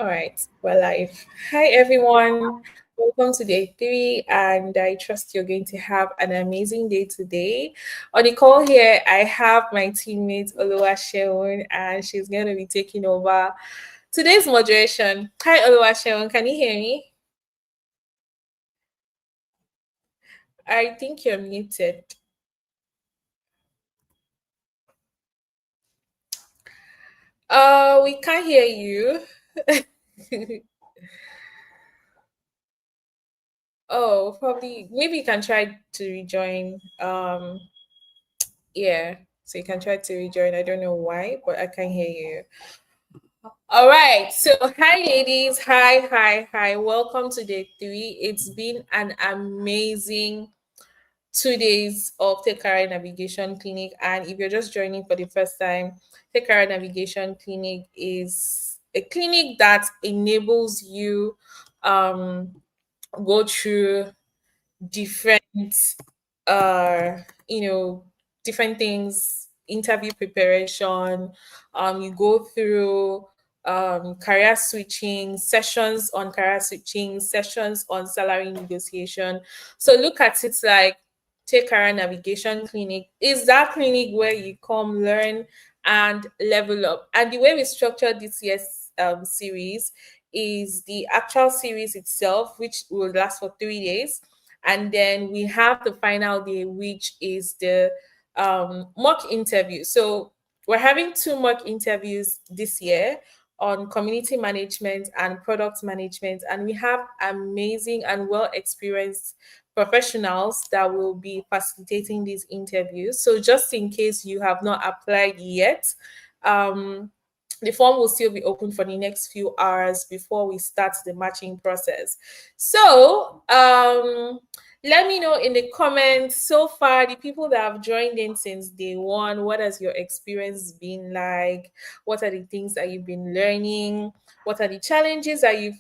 All right, we're live. Hi, everyone. Welcome to day three, and I trust you're going to have an amazing day today. On the call here, I have my teammate Oluwaseun, and she's going to be taking over today's moderation. Hi, Oluwaseun. Can you hear me? I think you're muted. We can't hear you. Oh, probably. Maybe you can try to rejoin. Yeah, so you can try to rejoin. I don't know why, but I can hear you. All right. So, hi, ladies. Hi. Welcome to day three. It's been an amazing 2 days of Take Career Navigation Clinic. And if you're just joining for the first time, Take Career Navigation Clinic is a clinic that enables you um, go through different uh you know different things, interview preparation. You go through career switching sessions, on career switching sessions, on salary negotiation. So look at it like Take Career Navigation Clinic is that clinic where you come, learn, and level up. And the way we structured this year's series is the actual series itself, which will last for 3 days, and then we have the final day, which is the mock interview. So we're having two mock interviews this year on community management and product management, and we have amazing and well experienced professionals that will be facilitating these interviews. So just in case you have not applied yet, um, the form will still be open for the next few hours before we start the matching process. So, let me know in the comments so far, the people that have joined in since day one, what has your experience been like? What are the things that you've been learning? What are the challenges that you've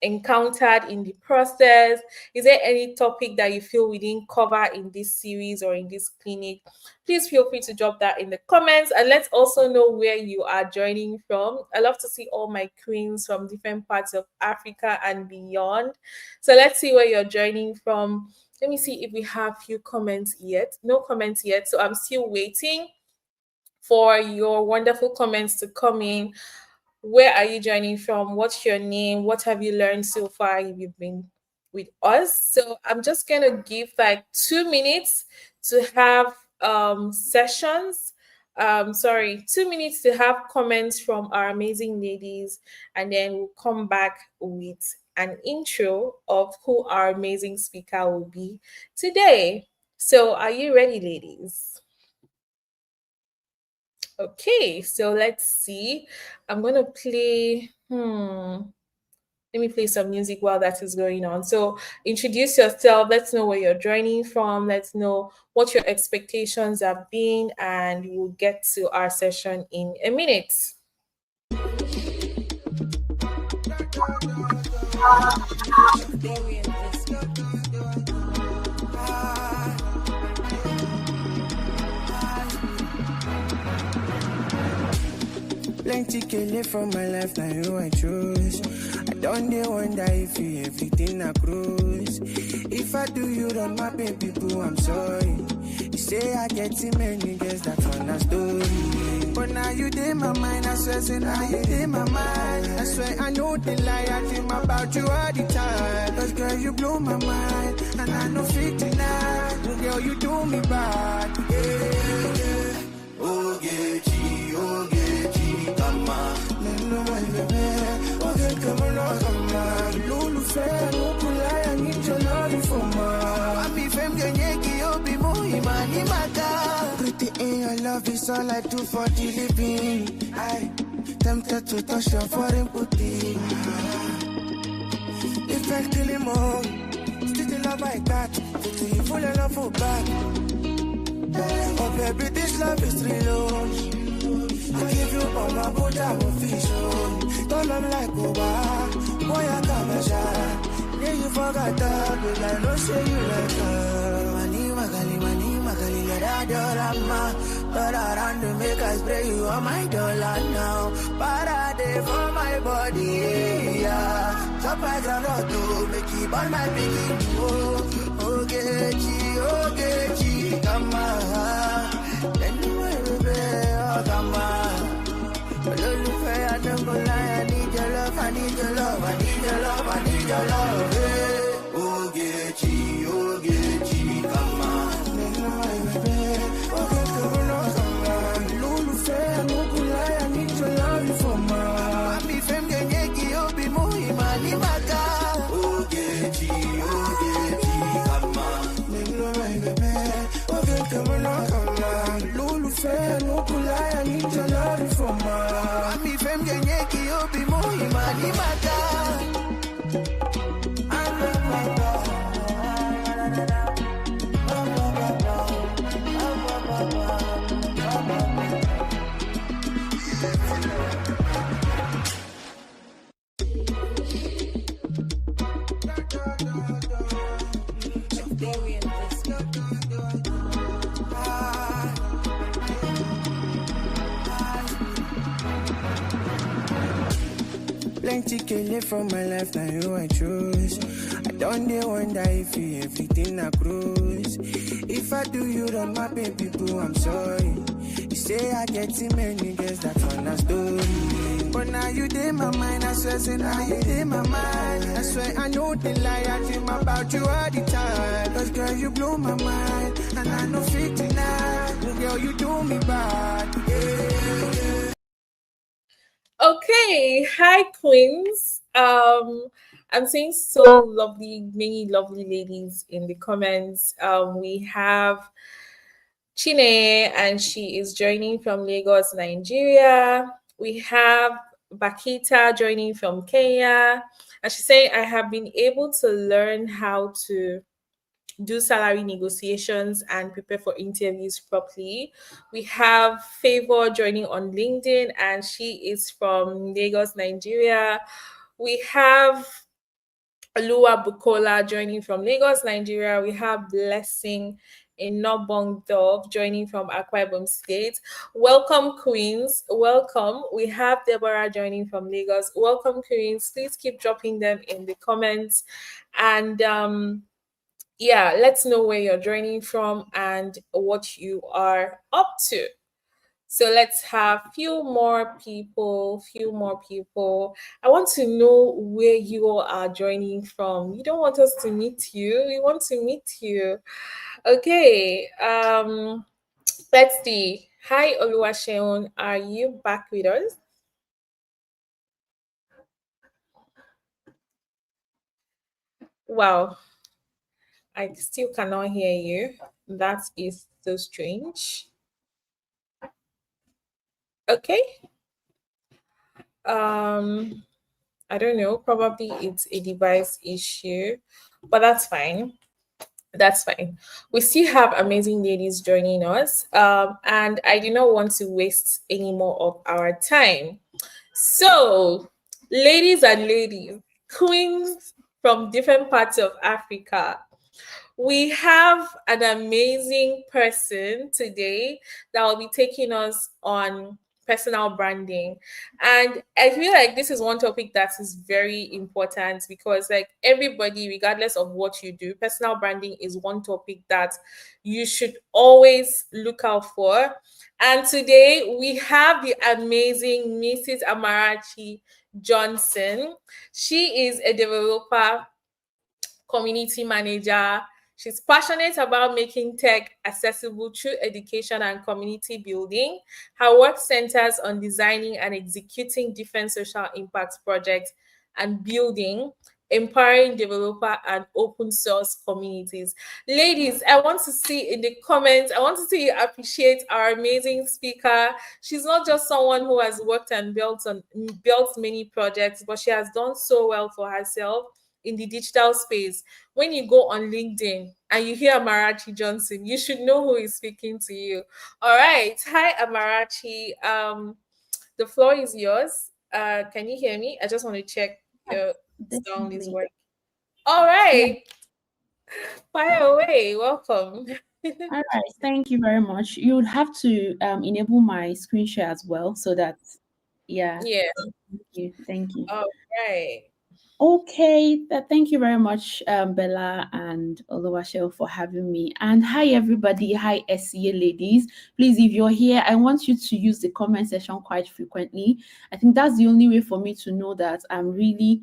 encountered in the process? Is there any topic that you feel we didn't cover in this series or in this clinic? Please feel free to drop that in the comments, and let's also know where you are joining from. I love to see all my queens from different parts of Africa and beyond. So let's see where you're joining from. Let me see if we have few comments yet. No comments yet, so I'm still waiting for your wonderful comments to come in. Where are you joining from? What's your name? What have you learned so far if you've been with us? So I'm just gonna give like 2 minutes to have sessions. Sorry, 2 minutes to have comments from our amazing ladies, and then we'll come back with an intro of who our amazing speaker will be today. So are you ready, ladies? Okay, so let's see. I'm gonna play. Let me play some music while that is going on. So introduce yourself. Let's know where you're joining from. Let's know what your expectations have been, and we'll get to our session in a minute. Plenty kele from my life, now you I choose. I don't dey wonder if you everything I cruise. If I do you wrong, my baby boo, I'm sorry. You say I get too many girls, that's on a story. But now you dey my mind, I swear, say now you dey my mind. I swear I know the lie, I dream about you all the time. Cause girl, you blow my mind, and I know fit tonight. Oh, girl, you do me bad, yeah. Oh, get you, oh, get you, come on. No, my baby, oh, get come on, come on. Lulu fair, no kulai, I need your love for ma. I be fem genyeki, oh, be muy mani mata. Pretty in your love is all I do for the living. I tempted to touch your foreign booty. If I kill him all, still the love like that. Pretty full of love for back. Oh baby, this love is real. I give you all my good, I will feel. Don't love like Oba, boy I got my shot. Yeah, you forgot that, but I know say you like her. Mani magali, let her dollar. But around to make us spray you on my dollar now. Parade for my body. yeah. Chop my groundnut to make it burn my piggy. Oh, Gechi, come on. Then you will be, oh, come on. Olólùfẹ́, I don't go lie, I need your love, I need your love, I need your love, I need your love. Hey. Ogechi, come on. Olólùfẹ́, I don't go lie, I need your love for my. Mami fem genyeki obi muhima ni maka. Ogechi, come on. Olólùfẹ́, I don't go lie, I need your love for my. Mami fem genyeki obi muhima ni maka. Plenty killing from my life, now you I choose. I don't dey wonder if you everything I cruise. If I do you wrong, my baby boo, I'm sorry. You say I get too many girls, that's one a story. But now you dey my mind, I swear, say now you dey my mind. I swear I know the lie, I dream about you all the time. Cause girl, you blow my mind, and I know fit tonight. Girl, you do me bad, yeah. Okay, hi queens. I'm seeing many lovely ladies in the comments. We have Chine, and she is joining from Lagos, Nigeria. We have Bakita joining from Kenya, and she's saying, I have been able to learn how to do salary negotiations and prepare for interviews properly. We have Favor joining on LinkedIn, and she is from Lagos, Nigeria. We have Lua Bukola joining from Lagos, Nigeria. We have Blessing in Nobong Dove joining from Akwa Ibom State. Welcome, Queens. Welcome. We have Deborah joining from Lagos. Welcome, Queens. Please keep dropping them in the comments. And yeah, let's know where you're joining from and what you are up to. So let's have few more people. I want to know where you all are joining from. You don't want us to meet you. We want to meet you. Okay. Let's see. Hi Oluwaseun, are you back with us? Wow, I still cannot hear you. That is so strange. Okay. Um, I don't know. Probably it's a device issue, but that's fine. That's fine. We still have amazing ladies joining us, and I do not want to waste any more of our time. So, ladies, queens from different parts of Africa, we have an amazing person today that will be taking us on personal branding. And I feel like this is one topic that is very important because, like, everybody, regardless of what you do, personal branding is one topic that you should always look out for. And today we have the amazing Mrs. Amarachi Johnson. She is a developer, community manager. She's passionate about making tech accessible through education and community building. Her work centers on designing and executing different social impact projects and building, empowering developer and open source communities. Ladies, I want to see in the comments, I want to see you appreciate our amazing speaker. She's not just someone who has worked and built many projects, but she has done so well for herself in the digital space. When you go on LinkedIn and you hear Amarachi Johnson, you should know who is speaking to you. All right. Hi, Amarachi. The floor is yours. Can you hear me? I just want to check your sound is Definitely. working. All Yeah. right. Fire away. Welcome. All right. Thank you very much. You would have to enable my screen share as well so that, yeah. Yeah. Thank you. Thank you. All right. Okay, thank you very much, Bella and Oluwashel, for having me. And hi, everybody. Hi, SEA ladies. Please, if you're here, I want you to use the comment section quite frequently. I think that's the only way for me to know that I'm really,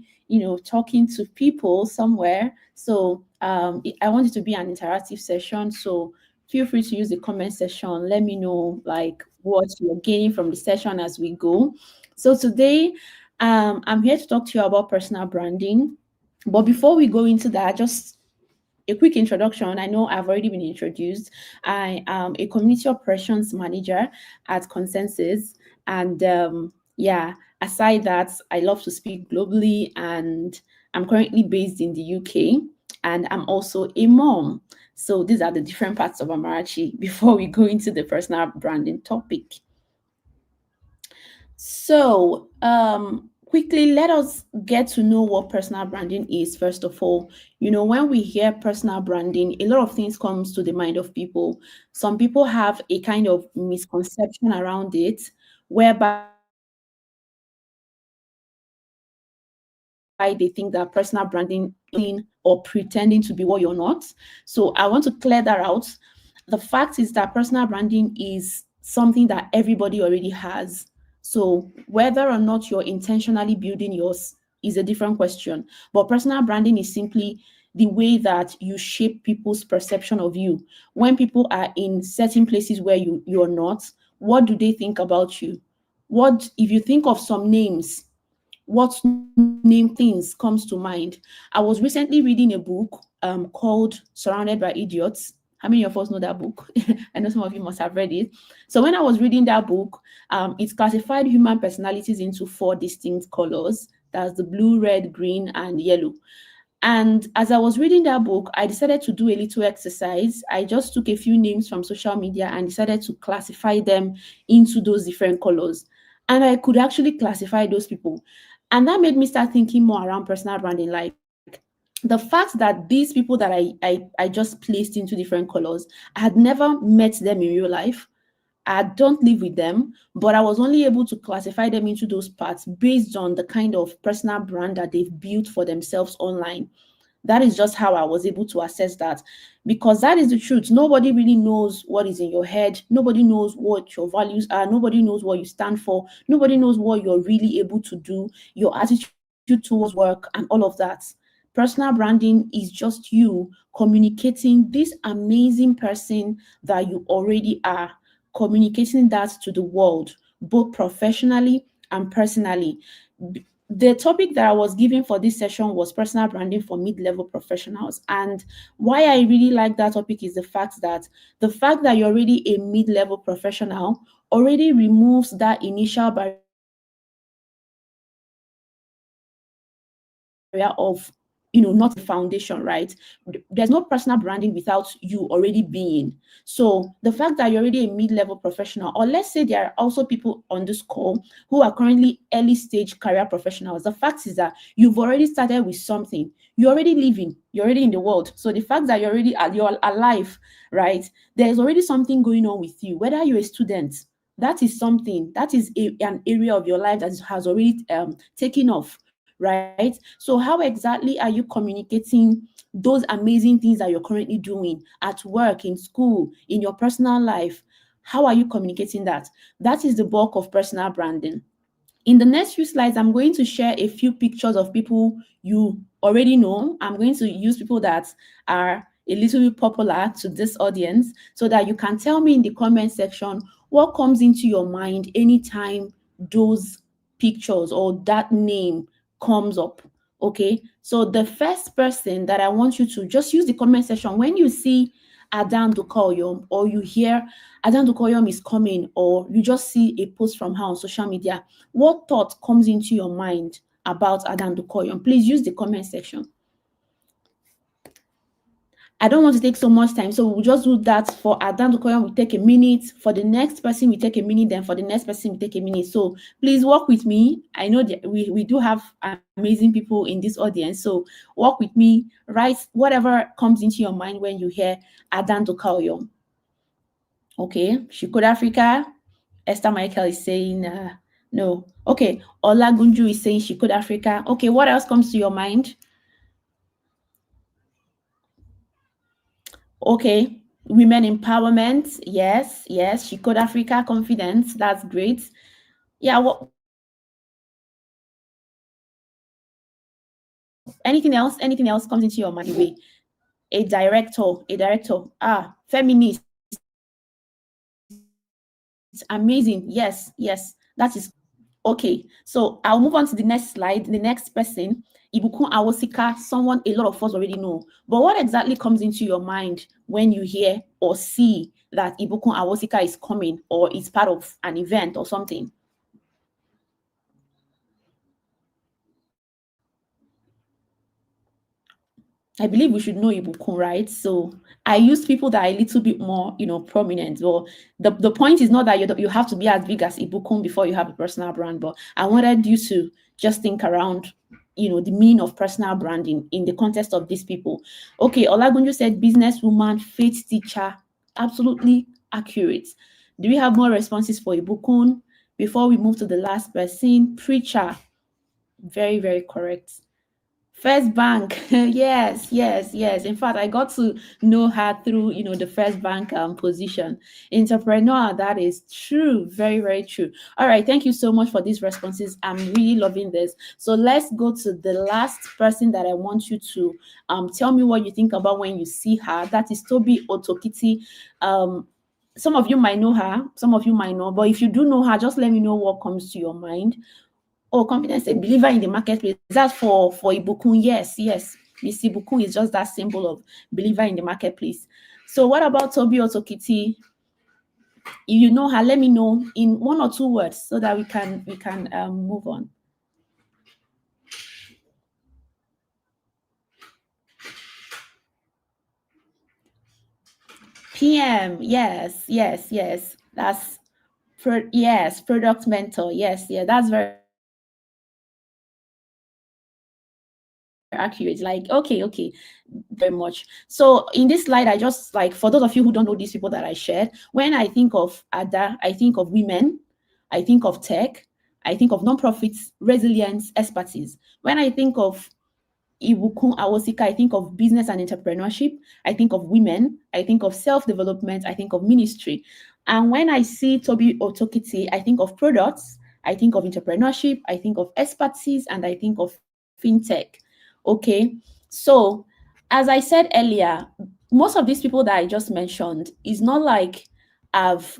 talking to people somewhere. So I want it to be an interactive session. So feel free to use the comment section. Let me know like what you're gaining from the session as we go. So today I'm here to talk to you about personal branding. But before we go into that, just a quick introduction. I know I've already been introduced. I am a community operations manager at Consensus. And yeah, aside that, I love to speak globally, and I'm currently based in the UK, and I'm also a mom. So these are the different parts of Amarachi before we go into the personal branding topic. So, quickly, let us get to know what personal branding is. First of all, when we hear personal branding, a lot of things comes to the mind of people. Some people have a kind of misconception around it, whereby they think that personal branding is or pretending to be what you're not. So, I want to clear that out. The fact is that personal branding is something that everybody already has. So whether or not you're intentionally building yours is a different question. But personal branding is simply the way that you shape people's perception of you. When people are in certain places where you're not, what do they think about you? What if you think of some names, what name things comes to mind? I was recently reading a book called Surrounded by Idiots. How many of us know that book? I know some of you must have read it. So when I was reading that book, it classified human personalities into four distinct colors. That's the blue, red, green, and yellow. And as I was reading that book, I decided to do a little exercise. I just took a few names from social media and decided to classify them into those different colors. And I could actually classify those people. And that made me start thinking more around personal branding. Like the fact that these people that I just placed into different colors, I had never met them in real life. I don't live with them, but I was only able to classify them into those parts based on the kind of personal brand that they've built for themselves online. That is just how I was able to assess that, because that is the truth. Nobody really knows what is in your head. Nobody knows what your values are. Nobody knows what you stand for. Nobody knows what you're really able to do, your attitude towards work, and all of that. Personal branding is just you communicating this amazing person that you already are, communicating that to the world, both professionally and personally. The topic that I was given for this session was personal branding for mid-level professionals. And why I really like that topic is the fact that you're already a mid-level professional already removes that initial barrier of not laying the foundation, right? There's no personal branding without you already being. So the fact that you're already a mid-level professional, or let's say there are also people on this call who are currently early stage career professionals, the fact is that you've already started with something. You're already living, you're already in the world. So the fact that you're alive, right? There's already something going on with you. Whether you're a student, that is something, an area of your life that has already taken off, right? So how exactly are you communicating those amazing things that you're currently doing at work, in school, in your personal life? How are you communicating that? That is the bulk of personal branding. In the next few slides, I'm going to share a few pictures of people you already know. I'm going to use people that are a little bit popular to this audience so that you can tell me in the comment section what comes into your mind anytime those pictures or that name comes up. Okay, so the first person that I want you to just use the comment section when you see Adam Dukoyom, or you hear Adam Dukoyom is coming, or you just see a post from her on social media. What thought comes into your mind about Adam Dukoyom? Please use the comment section. I don't want to take so much time, so we'll just do that. For Adam Dukoyom, we take a minute. For the next person, we take a minute. Then for the next person, we take a minute. So please work with me. I know that we do have amazing people in this audience. So work with me. Write whatever comes into your mind when you hear Adam Dukoyom. Okay, Shikoda Africa. Esther Michael is saying No. Okay. Olagunju is saying she could Africa. Okay, what else comes to your mind? Okay. Women empowerment. Yes, yes. She could Africa confidence. That's great. Yeah, anything else? Anything else comes into your mind right away? A director, a director. Feminist, amazing. Yes, yes, that is great. Okay, so I'll move on to the next slide. The next person, Ibukun Awosika, someone a lot of us already know. But what exactly comes into your mind when you hear or see that Ibukun Awosika is coming or is part of an event or something? I believe we should know Ibukun, right? So I use people that are a little bit more, prominent. Well, the point is not that you have to be as big as Ibukun before you have a personal brand, but I wanted you to just think around, the meaning of personal branding in the context of these people. Okay, Olagunju said businesswoman, faith teacher, absolutely accurate. Do we have more responses for Ibukun before we move to the last person? Preacher, very, very correct. First Bank, yes, yes, yes. In fact, I got to know her through, the First Bank position. Entrepreneur, that is true, very, very true. All right, thank you so much for these responses. I'm really loving this. So let's go to the last person that I want you to tell me what you think about when you see her. That is Toby Otokiti. Some of you might know her, some of you might not, but if you do know her, just let me know what comes to your mind. Oh, confidence, a believer in the marketplace. That's for Ibukun. Yes, yes. Miss Ibukun is just that symbol of believer in the marketplace. So what about Toby Otokiti? If you know her, let me know in one or two words so that we can move on. PM, yes, yes, yes. That's yes, product mentor. Yes, yeah, that's very accurate. Like, okay, very much. So in this slide, I just like for those of you who don't know these people that I shared, when I think of Ada, I think of women, I think of tech, I think of nonprofits, resilience, expertise. When I think of Ibukun Awosika, I think of business and entrepreneurship. I think of women. I think of self-development. I think of ministry. And when I see Toby Otokiti, I think of products. I think of entrepreneurship. I think of expertise, and I think of fintech. Okay. So, as I said earlier, most of these people that I just mentioned is not like I've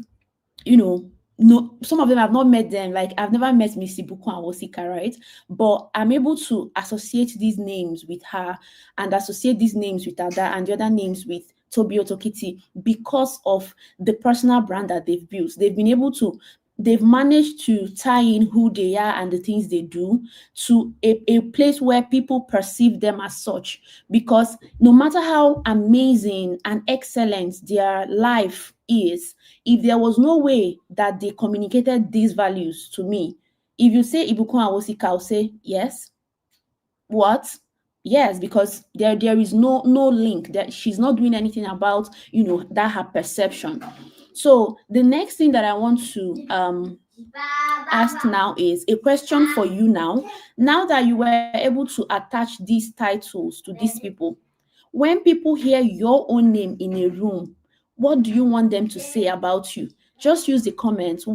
no, some of them I've not met them. Like I've never met Miss Ibuku and Wosika, right? But I'm able to associate these names with her and associate these names with Ada and the other names with Tobi Otokiti because of the personal brand that they've built. They've managed to tie in who they are and the things they do to a place where people perceive them as such. Because no matter how amazing and excellent their life is, if there was no way that they communicated these values to me, if you say Ibukun Awosika, I'll say yes. What? Yes, because there is no link that she's not doing anything about that her perception. So the next thing that I want to ask now is a question for you now. Now that you were able to attach these titles to these people, when people hear your own name in a room, what do you want them to say about you? Just use the comments.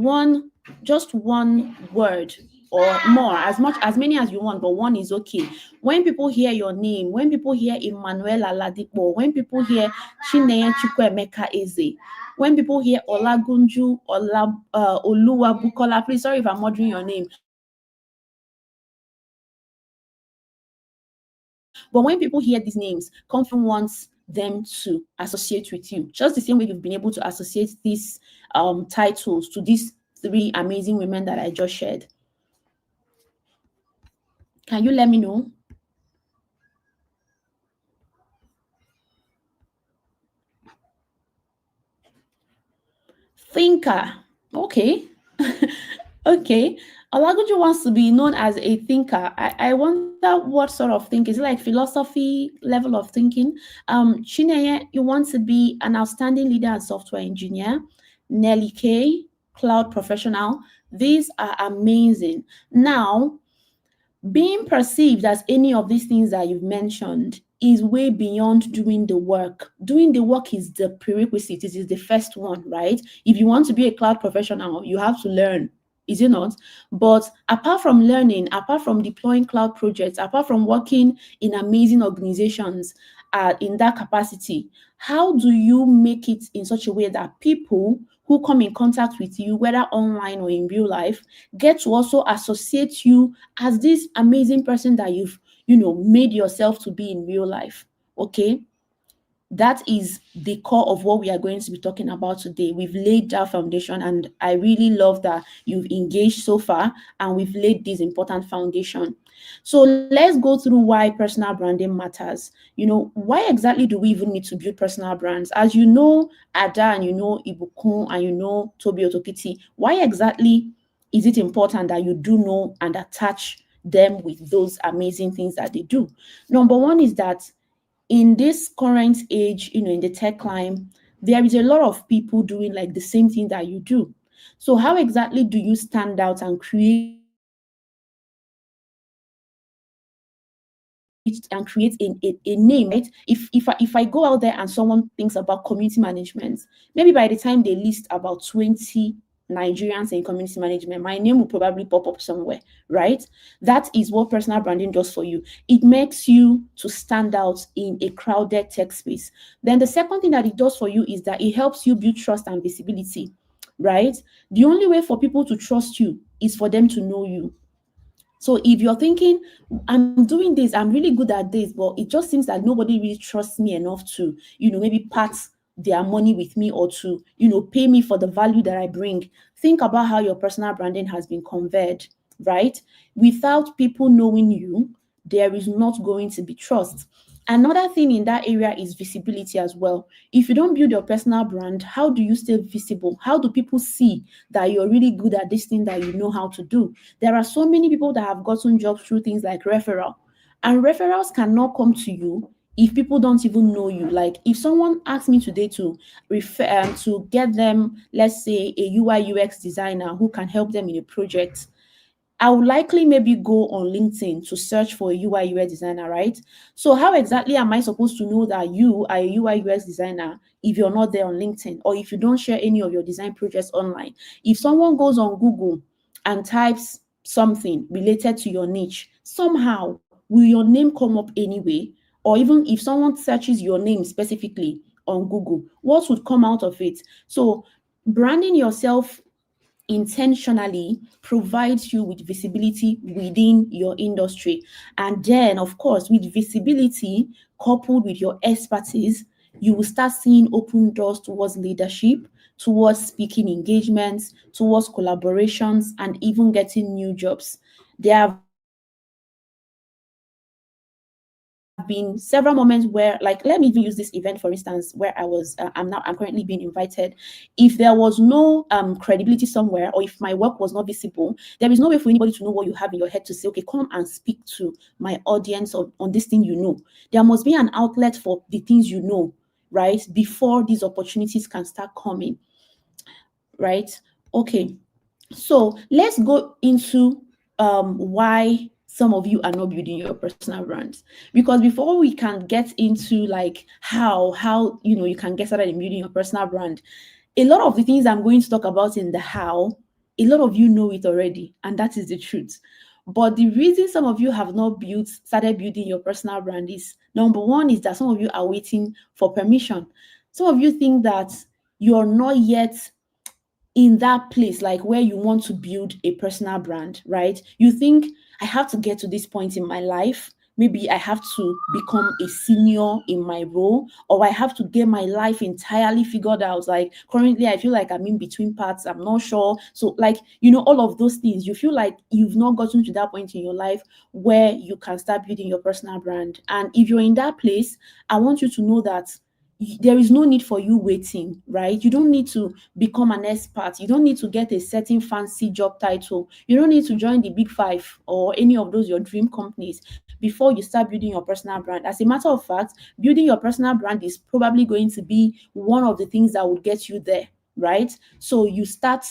Just one word or more, as many as you want, but one is okay. When people hear your name, when people hear Emmanuel Aladipo, when people hear Chineye Chukwuemeka Eze, when people hear Olagunju, Oluwa Bukola, please, sorry if I'm murdering your name, but when people hear these names, confident wants them to associate with you, just the same way you've been able to associate these titles to these three amazing women that I just shared. Can you let me know? Thinker. Okay. Okay. Olagunju wants to be known as a thinker. I wonder what sort of thinking. Is it like philosophy level of thinking? Chineye, you want to be an outstanding leader and software engineer. Nelly K, cloud professional. These are amazing. Now, being perceived as any of these things that you've mentioned is way beyond doing the work. Doing the work is the prerequisite, it is the first one, right? If you want to be a cloud professional, you have to learn, is it not? But apart from learning, apart from deploying cloud projects, apart from working in amazing organizations in that capacity, how do you make it in such a way that people who come in contact with you, whether online or in real life, get to also associate you as this amazing person that you've, made yourself to be in real life? Okay. That is the core of what we are going to be talking about today. We've laid that foundation, and I really love that you've engaged so far and we've laid this important foundation. So let's go through why personal branding matters. Why exactly do we even need to build personal brands? As you know, Ada, and you know Ibukun, and you know Tobi Otokiti, why exactly is it important that you do know and attach them with those amazing things that they do? Number one is that in this current age, in the tech climb, there is a lot of people doing like the same thing that you do. So how exactly do you stand out and create a name, right? If I go out there and someone thinks about community management, maybe by the time they list about 20 Nigerians in community management, my name will probably pop up somewhere, right? That is what personal branding does for you. It makes you to stand out in a crowded tech space. Then the second thing that it does for you is that it helps you build trust and visibility, right? The only way for people to trust you is for them to know you. So if you're thinking, I'm doing this, I'm really good at this, but it just seems that nobody really trusts me enough to, maybe part their money with me, or to, pay me for the value that I bring. Think about how your personal branding has been conveyed, right? Without people knowing you, there is not going to be trust. Another thing in that area is visibility as well. If you don't build your personal brand, how do you stay visible? How do people see that you're really good at this thing that you know how to do? There are so many people that have gotten jobs through things like referral, and referrals cannot come to you if people don't even know you. Like if someone asks me today to refer to get them, let's say, a UI UX designer who can help them in a project, I would likely maybe go on LinkedIn to search for a UI UX designer, right? So how exactly am I supposed to know that you are a UI UX designer if you're not there on LinkedIn, or if you don't share any of your design projects online? If someone goes on Google and types something related to your niche, somehow will your name come up anyway? Or even if someone searches your name specifically on Google, what would come out of it? So branding yourself intentionally provides you with visibility within your industry. And then, of course, with visibility coupled with your expertise, you will start seeing open doors towards leadership, towards speaking engagements, towards collaborations, and even getting new jobs. There have been several moments where, like, let me even use this event for instance, where I'm currently being invited. If there was no credibility somewhere, or if my work was not visible, there is no way for anybody to know what you have in your head to say, okay, come and speak to my audience on this thing you know. There must be an outlet for the things you know, right? Before these opportunities can start coming, right? Okay. So let's go into why some of you are not building your personal brands. Because before we can get into like how you can get started in building your personal brand, a lot of the things I'm going to talk about in the how, a lot of you know it already, and that is the truth. But the reason some of you have not started building your personal brand is, number one, is that some of you are waiting for permission. Some of you think that you're not yet in that place, like where you want to build a personal brand, right? You think, I have to get to this point in my life. Maybe I have to become a senior in my role, or I have to get my life entirely figured out. Like currently, I feel like I'm in between parts. I'm not sure. So, like, all of those things, you feel like you've not gotten to that point in your life where you can start building your personal brand. And if you're in that place, I want you to know that there is no need for you waiting, right? You don't need to become an expert. You don't need to get a certain fancy job title. You don't need to join the big five or any of those your dream companies before you start building your personal brand. As a matter of fact, building your personal brand is probably going to be one of the things that will get you there, right? So you start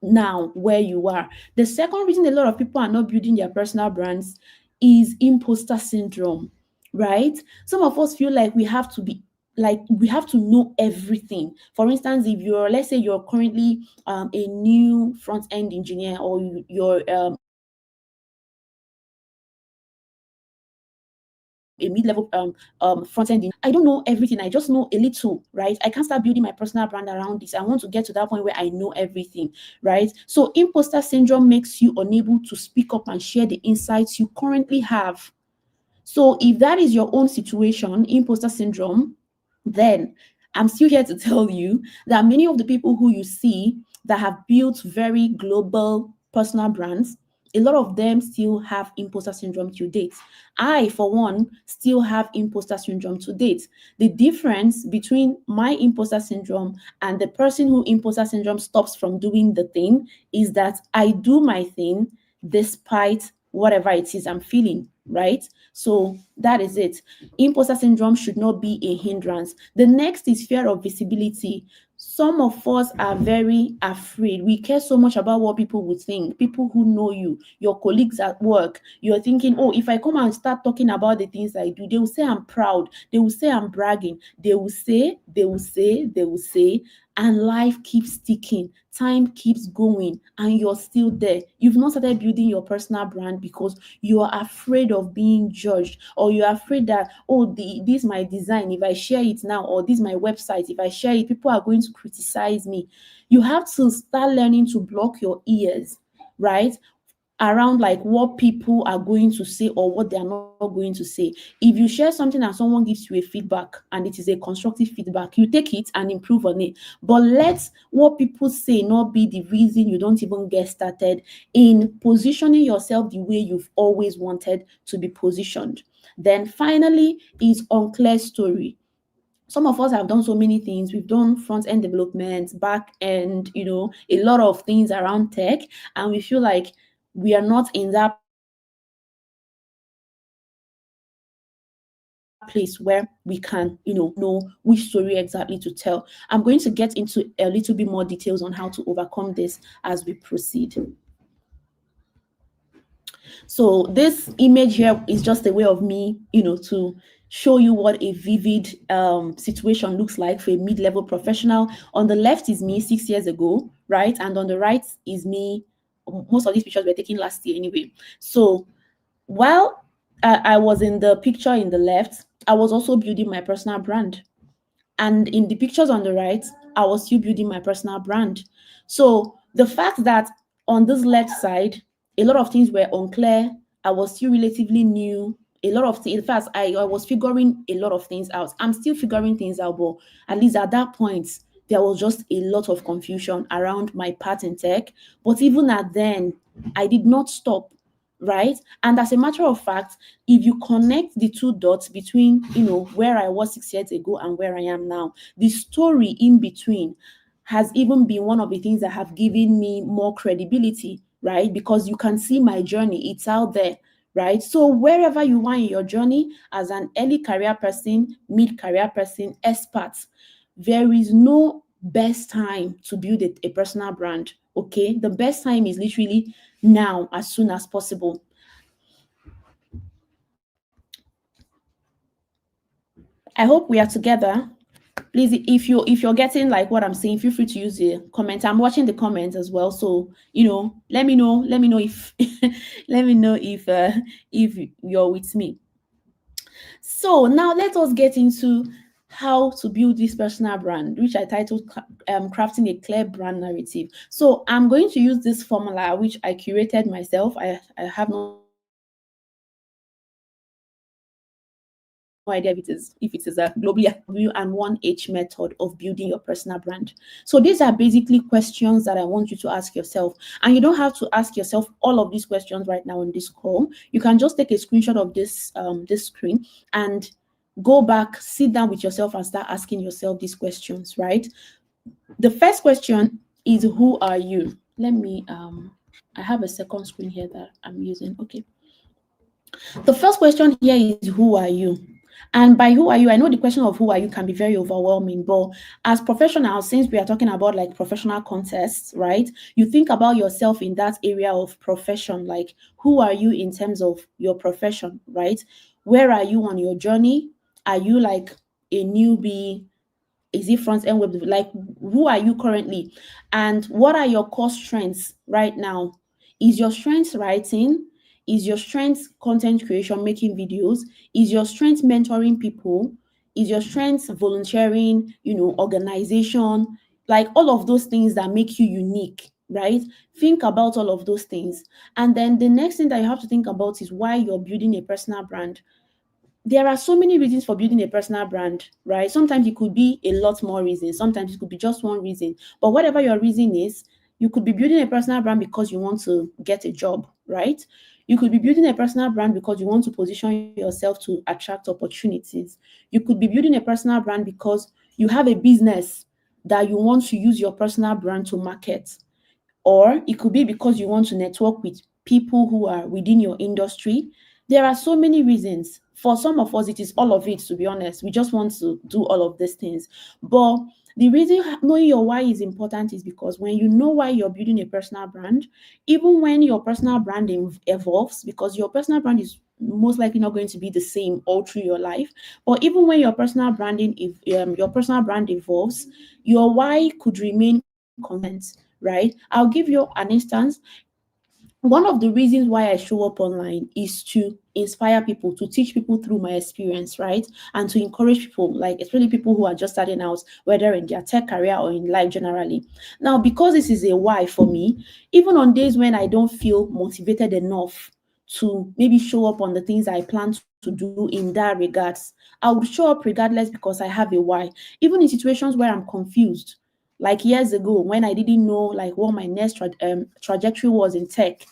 now where you are. The second reason a lot of people are not building their personal brands is imposter syndrome, right? Some of us feel like we have to be like we have to know everything. For instance, if you're, let's say you're currently a new front end engineer, or you're a mid-level front end engineer, I don't know everything, I just know a little, right? I can't start building my personal brand around this. I want to get to that point where I know everything, right? So imposter syndrome makes you unable to speak up and share the insights you currently have. So if that is your own situation, imposter syndrome, then I'm still here to tell you that many of the people who you see that have built very global personal brands, a lot of them still have imposter syndrome to date. I, for one, still have imposter syndrome to date. The difference between my imposter syndrome and the person who imposter syndrome stops from doing the thing is that I do my thing despite whatever it is I'm feeling, right? So that is it. Imposter syndrome should not be a hindrance. The next is fear of visibility. Some of us are very afraid. We care so much about what people will think, people who know you, your colleagues at work. You're thinking, oh, if I come and start talking about the things I do, they will say I'm proud. They will say I'm bragging. They will say, and life keeps ticking. Time keeps going, and you're still there. You've not started building your personal brand because you are afraid of being judged, or you're afraid that, oh, this my design, if I share it now, or this my website, if I share it, people are going to criticize me. You have to start learning to block your ears, right, around like what people are going to say or what they are not going to say. If you share something and someone gives you a feedback and it is a constructive feedback, you take it and improve on it. But let what people say not be the reason you don't even get started in positioning yourself the way you've always wanted to be positioned. Then finally is unclear story. Some of us have done so many things. We've done front end development, back end, a lot of things around tech, and we feel like we are not in that place where we can, know which story exactly to tell. I'm going to get into a little bit more details on how to overcome this as we proceed. So this image here is just a way of me, to show you what a vivid situation looks like for a mid-level professional. On the left is me 6 years ago, right? And on the right is me. Most of these pictures were taken last year anyway. So while I was in the picture in the left, I was also building my personal brand. And in the pictures on the right, I was still building my personal brand. So the fact that on this left side, a lot of things were unclear, I was still relatively new. A lot of things, in fact, I was figuring a lot of things out. I'm still figuring things out, but at least at that point, there was just a lot of confusion around my part in tech. But even at then, I did not stop, right? And as a matter of fact, if you connect the two dots between, where I was 6 years ago and where I am now, the story in between has even been one of the things that have given me more credibility, right? Because you can see my journey, it's out there, right? So wherever you are in your journey as an early career person, mid career person, expert, there is no best time to build a personal brand. Okay, the best time is literally now, as soon as possible. I hope we are together. Please, if you're getting like what I'm saying, feel free to use the comment. I'm watching the comments as well, so let me know. Let me know if let me know if you're with me. So now let us get into how to build this personal brand, which I titled crafting a clear brand narrative. So I'm going to use this formula which I curated myself. I have no idea if it is a globally W and 1H method of building your personal brand. So these are basically questions that I want you to ask yourself. And you don't have to ask yourself all of these questions right now on this call. You can just take a screenshot of this screen and go back, sit down with yourself and start asking yourself these questions, right? The first question is, who are you? Let me I have a second screen here that I'm using. Okay. The first question here is, who are you? And by who are you, I know the question of who are you can be very overwhelming, but as professionals, since we are talking about like professional contests, right? You think about yourself in that area of profession, like who are you in terms of your profession, right? Where are you on your journey? Are you like a newbie? Is it front end web? Like, who are you currently? And what are your core strengths right now? Is your strength writing? Is your strength content creation, making videos? Is your strength mentoring people? Is your strength volunteering, organization? Like all of those things that make you unique, right? Think about all of those things. And then the next thing that you have to think about is why you're building a personal brand. There are so many reasons for building a personal brand, right? Sometimes it could be a lot more reasons. Sometimes it could be just one reason. But whatever your reason is, you could be building a personal brand because you want to get a job, right? You could be building a personal brand because you want to position yourself to attract opportunities. You could be building a personal brand because you have a business that you want to use your personal brand to market, or it could be because you want to network with people who are within your industry. There are so many reasons. For some of us, it is all of it, to be honest. We just want to do all of these things. But the reason knowing your why is important is because when you know why you're building a personal brand, even when your personal brand evolves, because your personal brand is most likely not going to be the same all through your life. But even when your personal branding, if your personal brand evolves, your why could remain constant, right? I'll give you an instance. One of the reasons why I show up online is to inspire people, to teach people through my experience, right? And to encourage people, like especially people who are just starting out, whether in their tech career or in life generally. Now, because this is a why for me, even on days when I don't feel motivated enough to maybe show up on the things I plan to do in that regards, I would show up regardless because I have a why. Even in situations where I'm confused, like years ago when I didn't know like what my next trajectory was in tech,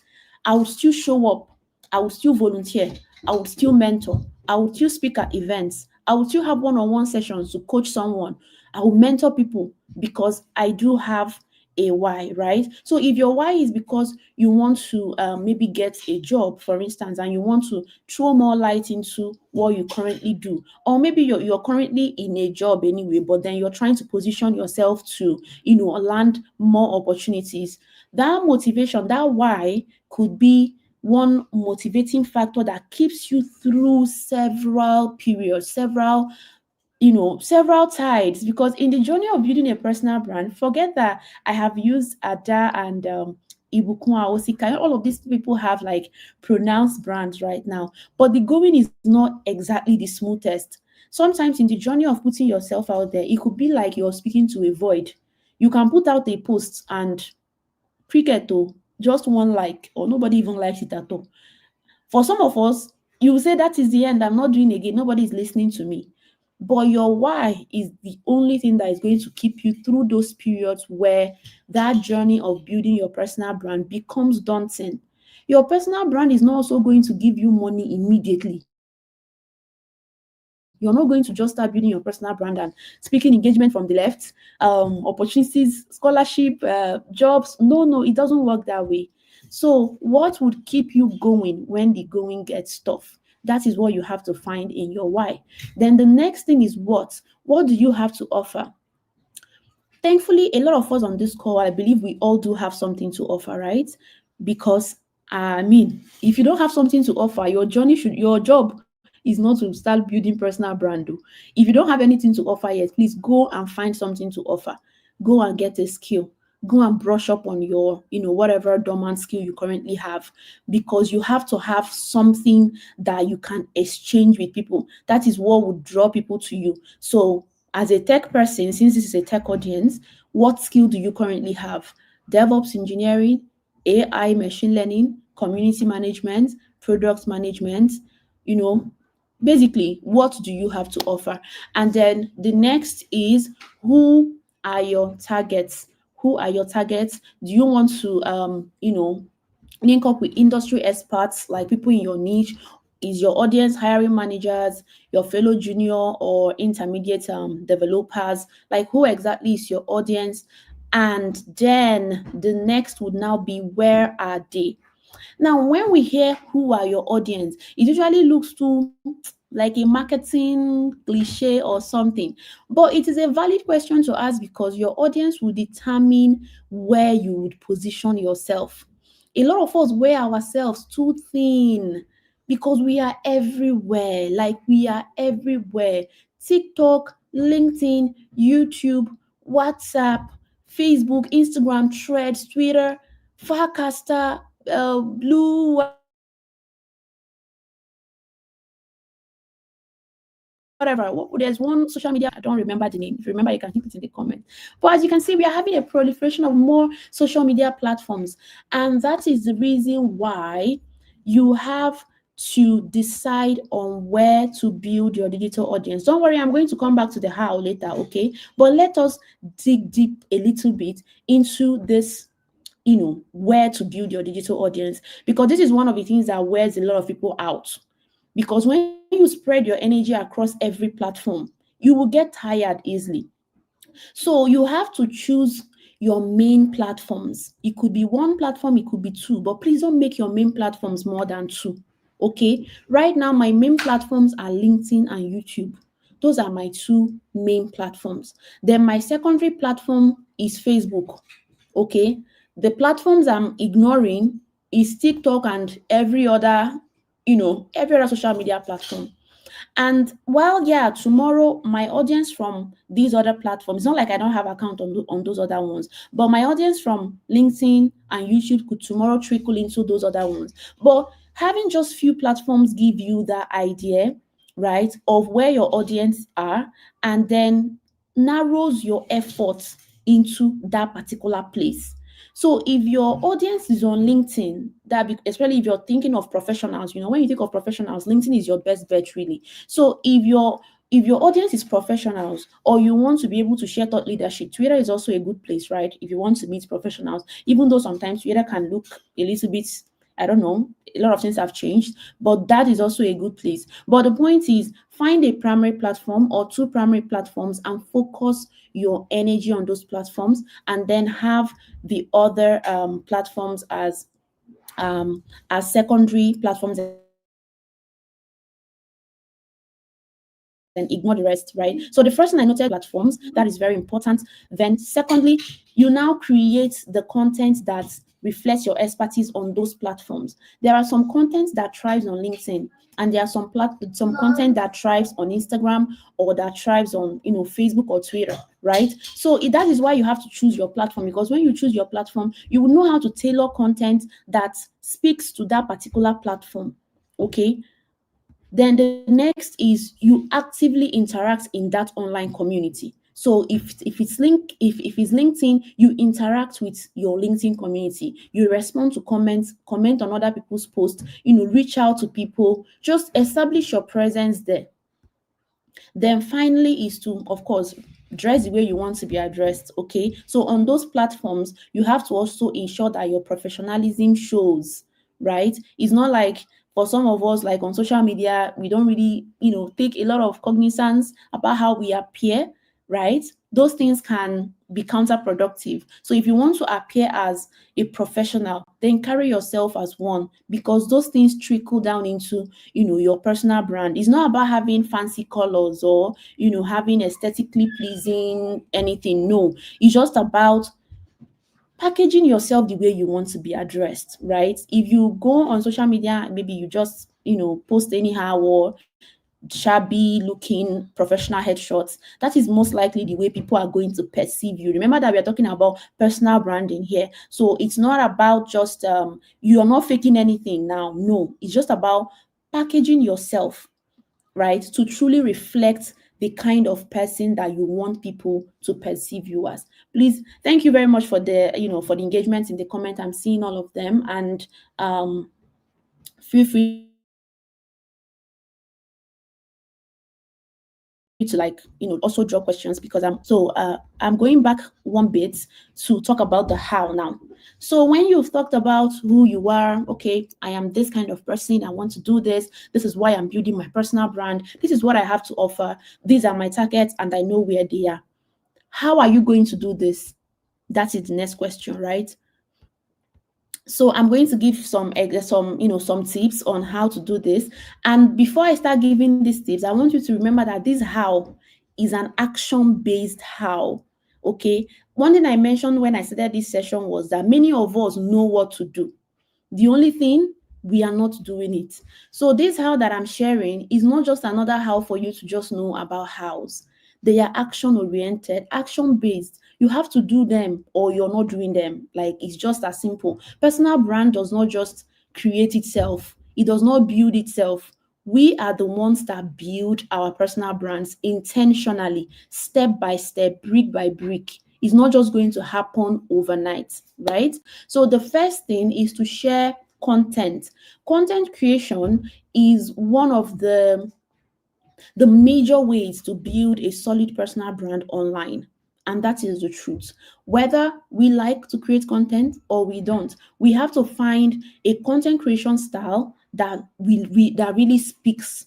I would still show up. I would still volunteer. I would still mentor. I would still speak at events. I would still have one-on-one sessions to coach someone. I would mentor people because I do have a why, right? So if your why is because you want to maybe get a job, for instance, and you want to throw more light into what you currently do, or maybe you're currently in a job anyway, but then you're trying to position yourself to, land more opportunities. That motivation, that why could be one motivating factor that keeps you through several periods, several tides. Because in the journey of building a personal brand, forget that I have used Ada and Ibukun Osika. All of these people have like pronounced brands right now, but the going is not exactly the smoothest. Sometimes in the journey of putting yourself out there, it could be like you're speaking to a void. You can put out a post and cricket, oh, just one like, or nobody even likes it at all. For some of us, you will say that is the end. I'm not doing again. Nobody is listening to me. But your why is the only thing that is going to keep you through those periods where that journey of building your personal brand becomes daunting. Your personal brand is not also going to give you money immediately. You're not going to just start building your personal brand and speaking engagement from the left, opportunities, scholarship, jobs. No, it doesn't work that way. So, what would keep you going when the going gets tough? That is what you have to find in your why. Then the next thing is what? What do you have to offer? Thankfully, a lot of us on this call, I believe we all do have something to offer, right? Because if you don't have something to offer, your job is not to start building personal brand. Oh. If you don't have anything to offer yet, please go and find something to offer. Go and get a skill. Go and brush up on your, whatever dormant skill you currently have, because you have to have something that you can exchange with people. That is what would draw people to you. So as a tech person, since this is a tech audience, what skill do you currently have? DevOps engineering, AI, machine learning, community management, product management, you know, basically, what do you have to offer? And then the next is, who are your targets? Who are your targets? Do you want to, link up with industry experts, like people in your niche? Is your audience hiring managers, your fellow junior or intermediate developers? Like, who exactly is your audience? And then the next would now be, where are they? Now, when we hear who are your audience, it usually looks to like a marketing cliche or something. But it is a valid question to ask because your audience will determine where you would position yourself. A lot of us wear ourselves too thin because we are everywhere. Like we are everywhere. TikTok, LinkedIn, YouTube, WhatsApp, Facebook, Instagram, Threads, Twitter, Farcaster, Blue, whatever. There's one social media, I don't remember the name. If you remember, you can keep it in the comment. But as you can see, we are having a proliferation of more social media platforms. And that is the reason why you have to decide on where to build your digital audience. Don't worry, I'm going to come back to the how later, okay? But let us dig deep a little bit into this, where to build your digital audience, because this is one of the things that wears a lot of people out. Because when you spread your energy across every platform, you will get tired easily. So you have to choose your main platforms. It could be one platform, it could be two, but please don't make your main platforms more than two. Okay. Right now, my main platforms are LinkedIn and YouTube. Those are my two main platforms. Then my secondary platform is Facebook. Okay. The platforms I'm ignoring is TikTok and every other social media platform. And while, yeah, tomorrow my audience from these other platforms, it's not like I don't have account on those other ones, but my audience from LinkedIn and YouTube could tomorrow trickle into those other ones. But having just few platforms give you that idea, right, of where your audience are, and then narrows your efforts into that particular place. So if your audience is on LinkedIn, especially if you're thinking of professionals, when you think of professionals, LinkedIn is your best bet, really. So if your audience is professionals, or you want to be able to share thought leadership, Twitter is also a good place, right? If you want to meet professionals, even though sometimes Twitter can look a little bit, I don't know, a lot of things have changed, but that is also a good place. But the point is, find a primary platform or two primary platforms and focus your energy on those platforms, and then have the other platforms as secondary platforms, and ignore the rest, right? So the first thing I noted was platforms. That is very important. Then secondly, you now create the content that reflects your expertise on those platforms. There are some content that thrives on LinkedIn, and there are some content that thrives on Instagram, or that thrives on Facebook or Twitter, right? So that is why you have to choose your platform, because when you choose your platform, you will know how to tailor content that speaks to that particular platform. Okay. Then the next is you actively interact in that online community. So if it's LinkedIn, you interact with your LinkedIn community. You respond to comments, comment on other people's posts, reach out to people, just establish your presence there. Then finally is to, of course, dress the way you want to be addressed. Okay. So on those platforms, you have to also ensure that your professionalism shows, right? It's not like, for some of us, like on social media, we don't really, take a lot of cognizance about how we appear, right? Those things can be counterproductive. So if you want to appear as a professional, then carry yourself as one, because those things trickle down into, your personal brand. It's not about having fancy colors or, having aesthetically pleasing anything. No, it's just about packaging yourself the way you want to be addressed, right? If you go on social media, maybe you just, post anyhow, or shabby looking professional headshots, that is most likely the way people are going to perceive you. Remember that we are talking about personal branding here. So it's not about just you are not faking anything now. No, it's just about packaging yourself, right, to truly reflect the kind of person that you want people to perceive you as. Please, thank you very much for the engagement in the comment. I'm seeing all of them, and feel free to also draw questions, because I'm going back one bit to talk about the how now. So when you've talked about who you are, okay, I am this kind of person, I want to do this, this is why I'm building my personal brand, this is what I have to offer, these are my targets, and I know where they are. How are you going to do this? That is the next question, right? So I'm going to give some tips on how to do this. And before I start giving these tips, I want you to remember that this how is an action based how. Okay, one thing I mentioned when I started this session was that many of us know what to do. The only thing, we are not doing it. So this how that I'm sharing is not just another how for you to just know about hows. They are action oriented, action based. You have to do them or you're not doing them. Like, it's just as simple. Personal brand does not just create itself. It does not build itself. We are the ones that build our personal brands intentionally, step by step, brick by brick. It's not just going to happen overnight, right? So the first thing is to share content. Content creation is one of the major ways to build a solid personal brand online. And that is the truth. Whether we like to create content or we don't, we have to find a content creation style that really speaks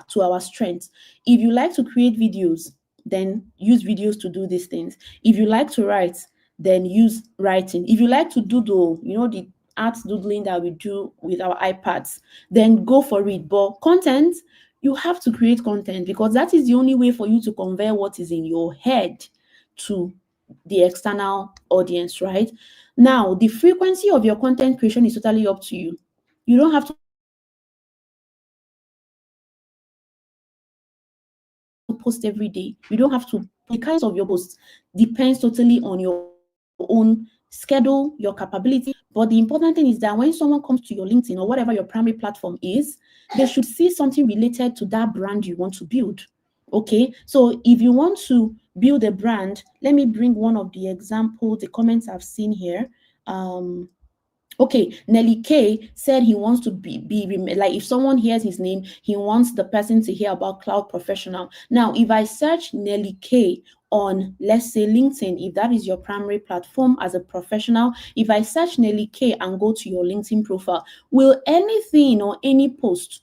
to our strengths. If you like to create videos, then use videos to do these things. If you like to write, then use writing. If you like to doodle, the art doodling that we do with our iPads, then go for it. But content, you have to create content because that is the only way for you to convey what is in your head to the external audience, right? Now, the frequency of your content creation is totally up to you. You don't have to post every day. You don't have to post every day. The kinds of your posts depends totally on your own schedule, your capability. But the important thing is that when someone comes to your LinkedIn or whatever your primary platform is, they should see something related to that brand you want to build. Okay, so if you want to build a brand, let me bring one of the examples, the comments I've seen here. Okay, Nelly K said he wants to like if someone hears his name, he wants the person to hear about cloud professional. Now, if I search Nelly K on, let's say, LinkedIn, if that is your primary platform as a professional, if I search Nelly K and go to your LinkedIn profile, will anything or any post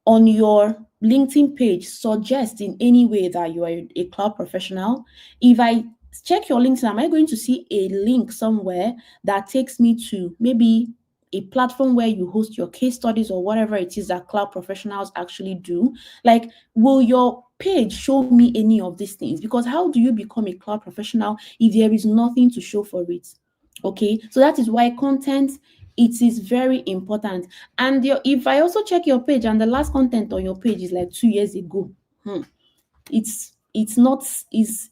on your LinkedIn page suggest in any way that you are a cloud professional? If I check your LinkedIn, am I going to see a link somewhere that takes me to maybe a platform where you host your case studies or whatever it is that cloud professionals actually do? Like, will your page show me any of these things? Because how do you become a cloud professional if there is nothing to show for it? Okay, so that is why content, it is very important. And if I also check your page and the last content on your page is like 2 years ago, it's not it's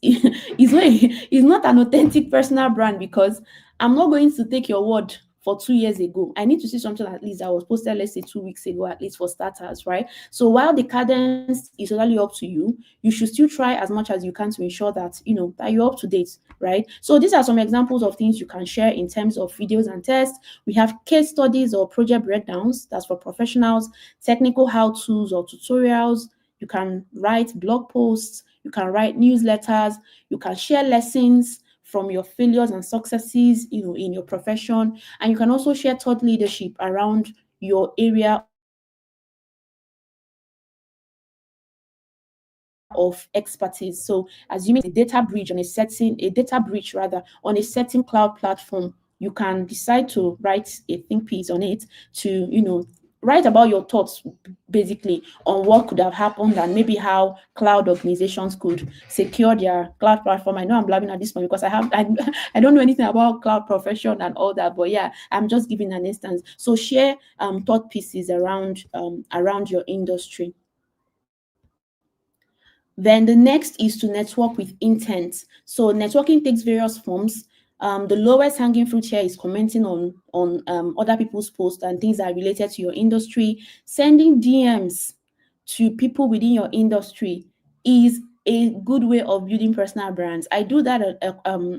not an authentic personal brand, because I'm not going to take your word for 2 years ago. I need to see something at least that was posted, let's say 2 weeks ago, at least for starters, right? So while the cadence is totally up to you, you should still try as much as you can to ensure that that you're up to date, right? So these are some examples of things you can share in terms of videos and tests. We have case studies or project breakdowns, that's for professionals, technical how-tos or tutorials. You can write blog posts, you can write newsletters, you can share lessons from your failures and successes, in your profession, and you can also share thought leadership around your area of expertise. So, assuming there is a data breach on a certain data breach rather on a certain cloud platform, you can decide to write a think piece on it to, write about your thoughts basically on what could have happened and maybe how cloud organizations could secure their cloud platform. I know I'm blabbing at this point because I don't know anything about cloud profession and all that, but yeah, I'm just giving an instance. So share thought pieces around your industry. Then the next is to network with intent. So networking takes various forms. The lowest hanging fruit here is commenting on other people's posts and things that are related to your industry. Sending DMs to people within your industry is a good way of building personal brands. I do that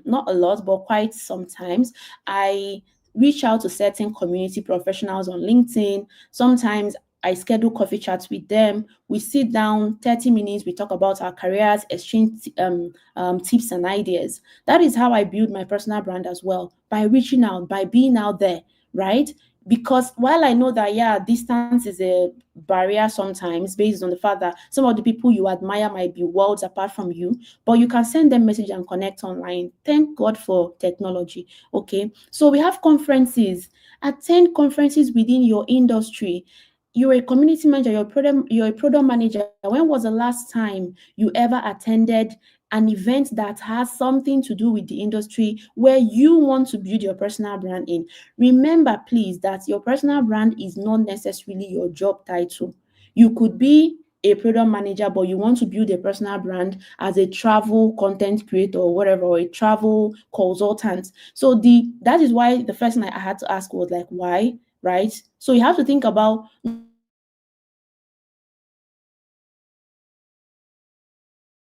not a lot, but quite sometimes. I reach out to certain community professionals on LinkedIn. Sometimes I schedule coffee chats with them. We sit down 30 minutes, we talk about our careers, exchange tips and ideas. That is how I build my personal brand as well, by reaching out, by being out there, right? Because while I know that, yeah, distance is a barrier sometimes based on the fact that some of the people you admire might be worlds apart from you, but you can send them message and connect online. Thank God for technology. Okay, so we have conferences. Attend conferences within your industry. You're a community manager, you're a product manager. When was the last time you ever attended an event that has something to do with the industry where you want to build your personal brand in? Remember, please, that your personal brand is not necessarily your job title. You could be a product manager, but you want to build a personal brand as a travel content creator or whatever, or a travel consultant. So that is why the first thing I had to ask was like, why, right? So you have to think about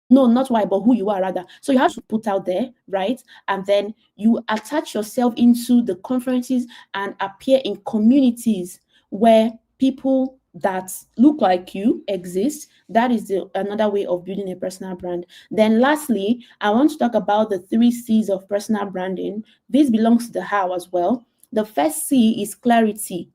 not why, but who you are rather. So you have to put out there, right? And then you attach yourself into the conferences and appear in communities where people that look like you exist. That is another way of building a personal brand. Then lastly, I want to talk about the 3 C's of personal branding. This belongs to the how as well. The first C is clarity.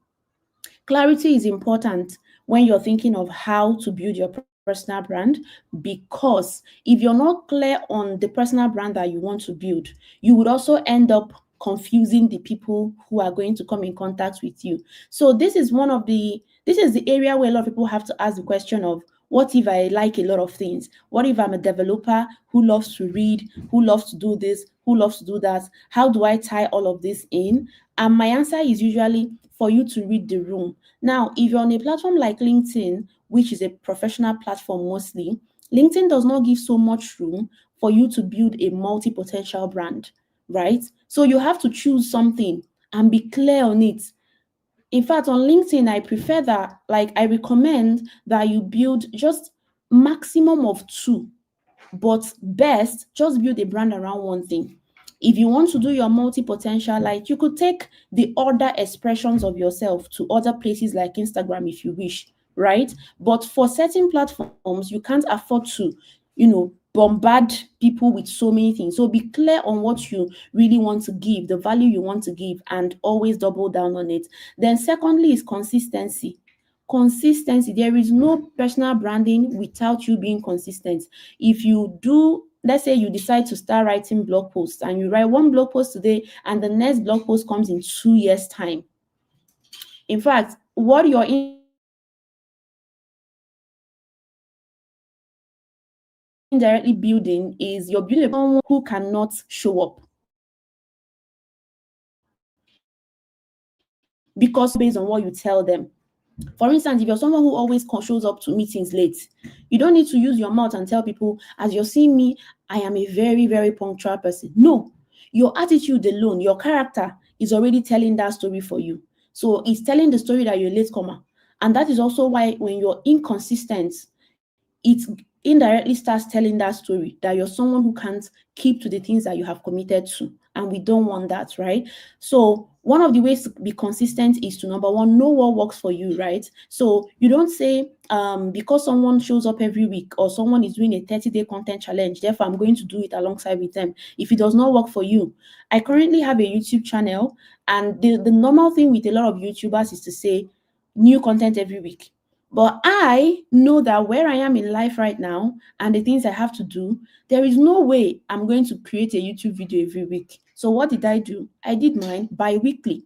Clarity is important when you're thinking of how to build your personal brand, because if you're not clear on the personal brand that you want to build, you would also end up confusing the people who are going to come in contact with you. So this is the area where a lot of people have to ask the question of, what if I like a lot of things? What if I'm a developer who loves to read, who loves to do this, who loves to do that? How do I tie all of this in? And my answer is usually for you to read the room. Now, if you're on a platform like LinkedIn, which is a professional platform mostly, LinkedIn does not give so much room for you to build a multi potential brand, right? So you have to choose something and be clear on it. In fact, on LinkedIn, I prefer that, like, I recommend that you build just maximum of two, but best just build a brand around one thing. If you want to do your multi potential, like, you could take the other expressions of yourself to other places like Instagram if you wish, right? But for certain platforms, you can't afford to, bombard people with so many things. So be clear on what you really want to give, the value you want to give, and always double down on it. Then secondly is consistency. Consistency. There is no personal branding without you being consistent. If you do, let's say you decide to start writing blog posts and you write one blog post today and the next blog post comes in 2 years time. In fact, what you're indirectly building is you're building a person who cannot show up because someone based on what you tell them. For instance, if you're someone who always shows up to meetings late, you don't need to use your mouth and tell people, as you're seeing me, I am a very, very punctual person. No, your attitude alone, your character is already telling that story for you. So it's telling the story that you're a latecomer. And that is also why when you're inconsistent, it indirectly starts telling that story that you're someone who can't keep to the things that you have committed to. And we don't want that, right? So one of the ways to be consistent is to, number one, know what works for you, right? So you don't say, because someone shows up every week or someone is doing a 30-day content challenge, therefore I'm going to do it alongside with them. If it does not work for you, I currently have a YouTube channel, and the normal thing with a lot of YouTubers is to say new content every week. But I know that where I am in life right now and the things I have to do, there is no way I'm going to create a YouTube video every week. So what did I do? I did mine bi-weekly.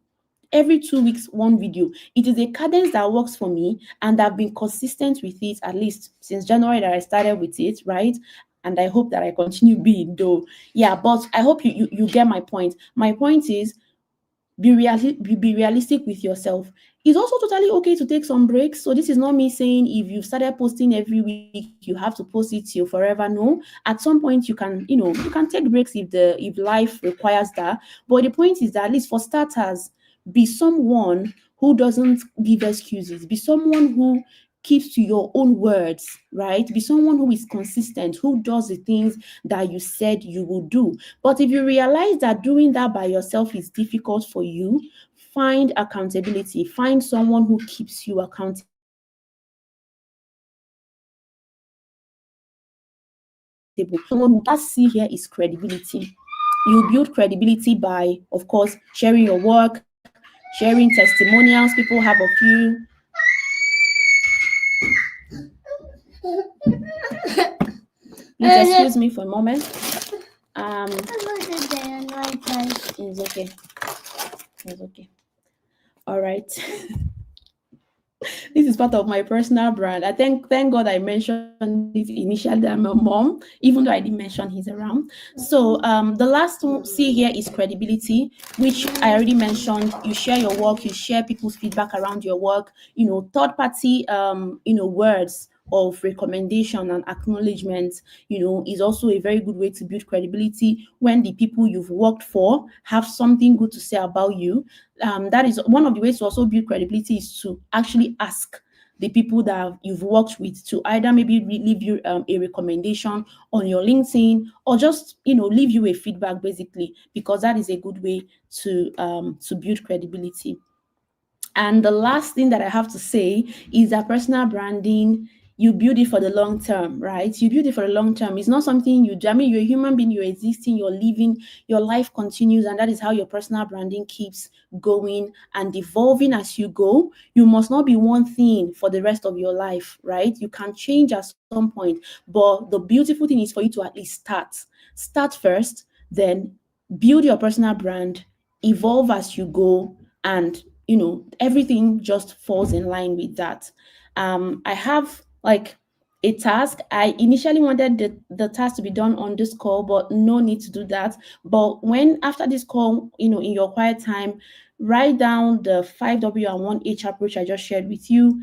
Every 2 weeks, one video. It is a cadence that works for me, and I've been consistent with it at least since January that I started with it, right? And I hope that I continue being, though. Yeah, but I hope you get my point. My point is, be realistic with yourself. It's also totally okay to take some breaks. So this is not me saying if you started posting every week, you have to post it till forever. No, at some point you can take breaks if life requires that. But the point is that, at least for starters, be someone who doesn't give excuses. Be someone who keeps to your own words, right? Be someone who is consistent, who does the things that you said you will do. But if you realize that doing that by yourself is difficult for you, find accountability. Find someone who keeps you accountable. Someone who see here is credibility. You build credibility by, of course, sharing your work, sharing testimonials. People have a few. Please excuse me for a moment. It's okay. It's okay. All right. This is part of my personal brand. I thank God I mentioned it initially that I'm a mom, even though I didn't mention he's around. So the last one see here is credibility, which I already mentioned. You share your work, you share people's feedback around your work. Third party words of recommendation and acknowledgement, is also a very good way to build credibility when the people you've worked for have something good to say about you. That is one of the ways to also build credibility, is to actually ask the people that you've worked with to either maybe leave you a recommendation on your LinkedIn, or just leave you a feedback, basically, because that is a good way to build credibility. And the last thing that I have to say is that personal branding, you build it for the long term, right? You build it for the long term. It's not something you do. I mean, you're a human being, you're existing, you're living, your life continues, and that is how your personal branding keeps going and evolving as you go. You must not be one thing for the rest of your life, right? You can change at some point, but the beautiful thing is for you to at least start first, then build your personal brand, evolve as you go, and everything just falls in line with that. I have like a task. I initially wanted the task to be done on this call, but no need to do that. But when after this call, in your quiet time, write down the 5W and 1H approach I just shared with you.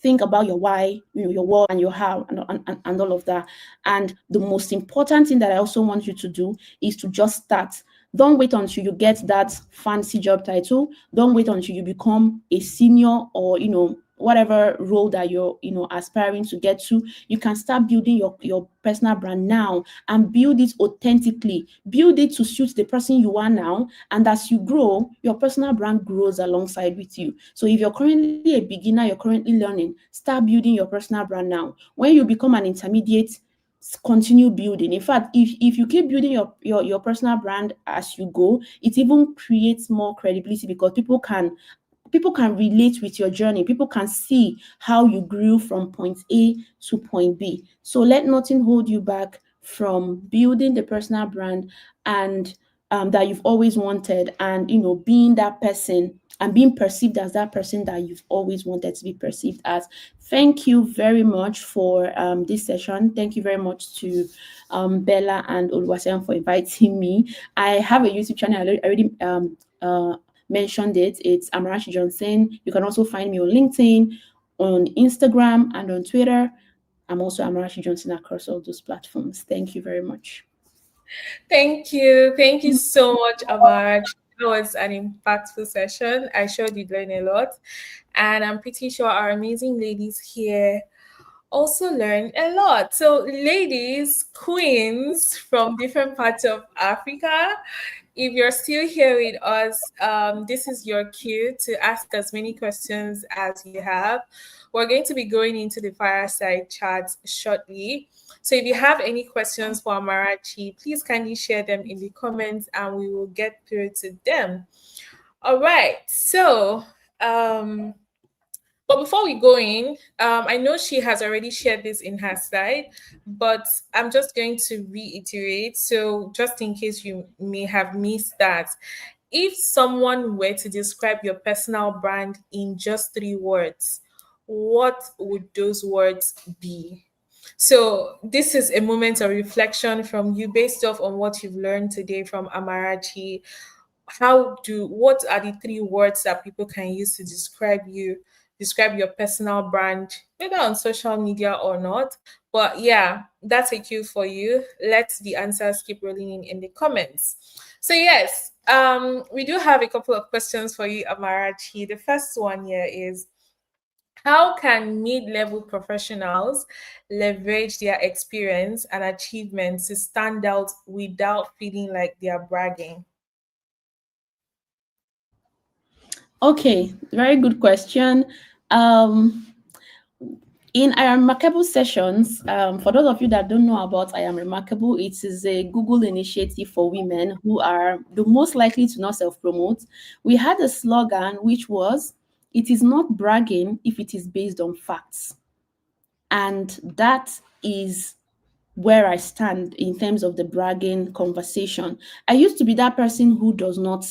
Think about your why, your what, and your how, and all of that. And the most important thing that I also want you to do is to just start. Don't wait until you get that fancy job title. Don't wait until you become a senior, or whatever role that you're aspiring to get to. You can start building your personal brand now, and build it authentically. Build it to suit the person you are now, and as you grow, your personal brand grows alongside with you. So if you're currently a beginner, you're currently learning, start building your personal brand now. When you become an intermediate, continue building. In fact, if you keep building your personal brand as you go, it even creates more credibility, because people can relate with your journey. People can see how you grew from point A to point B. So let nothing hold you back from building the personal brand, and that you've always wanted, and being that person and being perceived as that person that you've always wanted to be perceived as. Thank you very much for this session. Thank you very much to Bella and Oluwaseun for inviting me. I have a YouTube channel. I already mentioned it. It's Amarachi Johnson. You can also find me on LinkedIn, on Instagram, and on Twitter. I'm also Amarachi Johnson across all those platforms. Thank you very much. Thank you. Thank you so much, Amar. That was an impactful session. I sure did learn a lot. And I'm pretty sure our amazing ladies here also learn a lot. So, ladies, queens from different parts of Africa, if you're still here with us, this is your cue to ask as many questions as you have. We're going to be going into the fireside chat shortly. So, if you have any questions for Amarachi, please kindly share them in the comments and we will get through to them. All right. So, um, but before we go in, I know she has already shared this in her slide, but I'm just going to reiterate. So, just in case you may have missed that, if someone were to describe your personal brand in just 3 words, what would those words be? So, this is a moment of reflection from you based off on what you've learned today from Amarachi. What are the 3 words that people can use to describe your personal brand, whether on social media or not? But yeah, that's a cue for you. Let the answers keep rolling in the comments. So yes, we do have a couple of questions for you, Amarachi. The first one here is, how can mid-level professionals leverage their experience and achievements to stand out without feeling like they are bragging? Okay, very good question. Um, in I Am Remarkable sessions, for those of you that don't know about I Am Remarkable, it is a Google initiative for women who are the most likely to not self promote. We had a slogan which was, "It is not bragging if it is based on facts." And that is where I stand in terms of the bragging conversation. I used to be that person who does not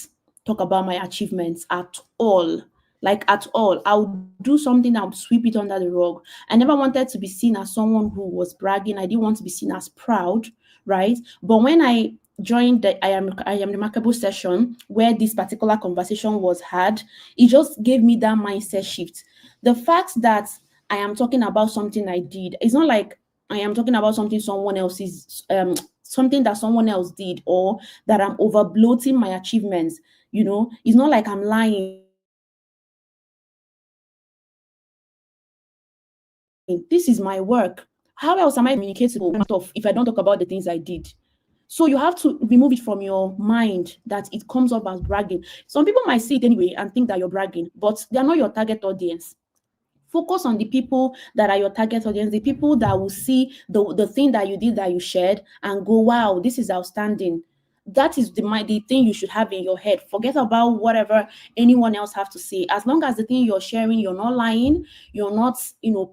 talk about my achievements at all. Like at all. I'll do something, I'll sweep it under the rug. I never wanted to be seen as someone who was bragging. I didn't want to be seen as proud, right? But when I joined the I am remarkable session where this particular conversation was had, it just gave me that mindset shift. The fact that I am talking about something I did, it's not like I am talking about something someone else is something that someone else did, or that I'm over bloating my achievements. It's not like I'm lying. This is my work. How else am I going to communicate to people when I'm not talking about the things I did? So you have to remove it from your mind that it comes off as bragging. Some people might see it anyway and think that you're bragging, but they are not your target audience. Focus on the people that are your target audience, the people that will see the thing that you did that you shared and go, wow, this is outstanding. That is the thing you should have in your head. Forget about whatever anyone else have to say. As long as the thing you're sharing, you're not lying, you're not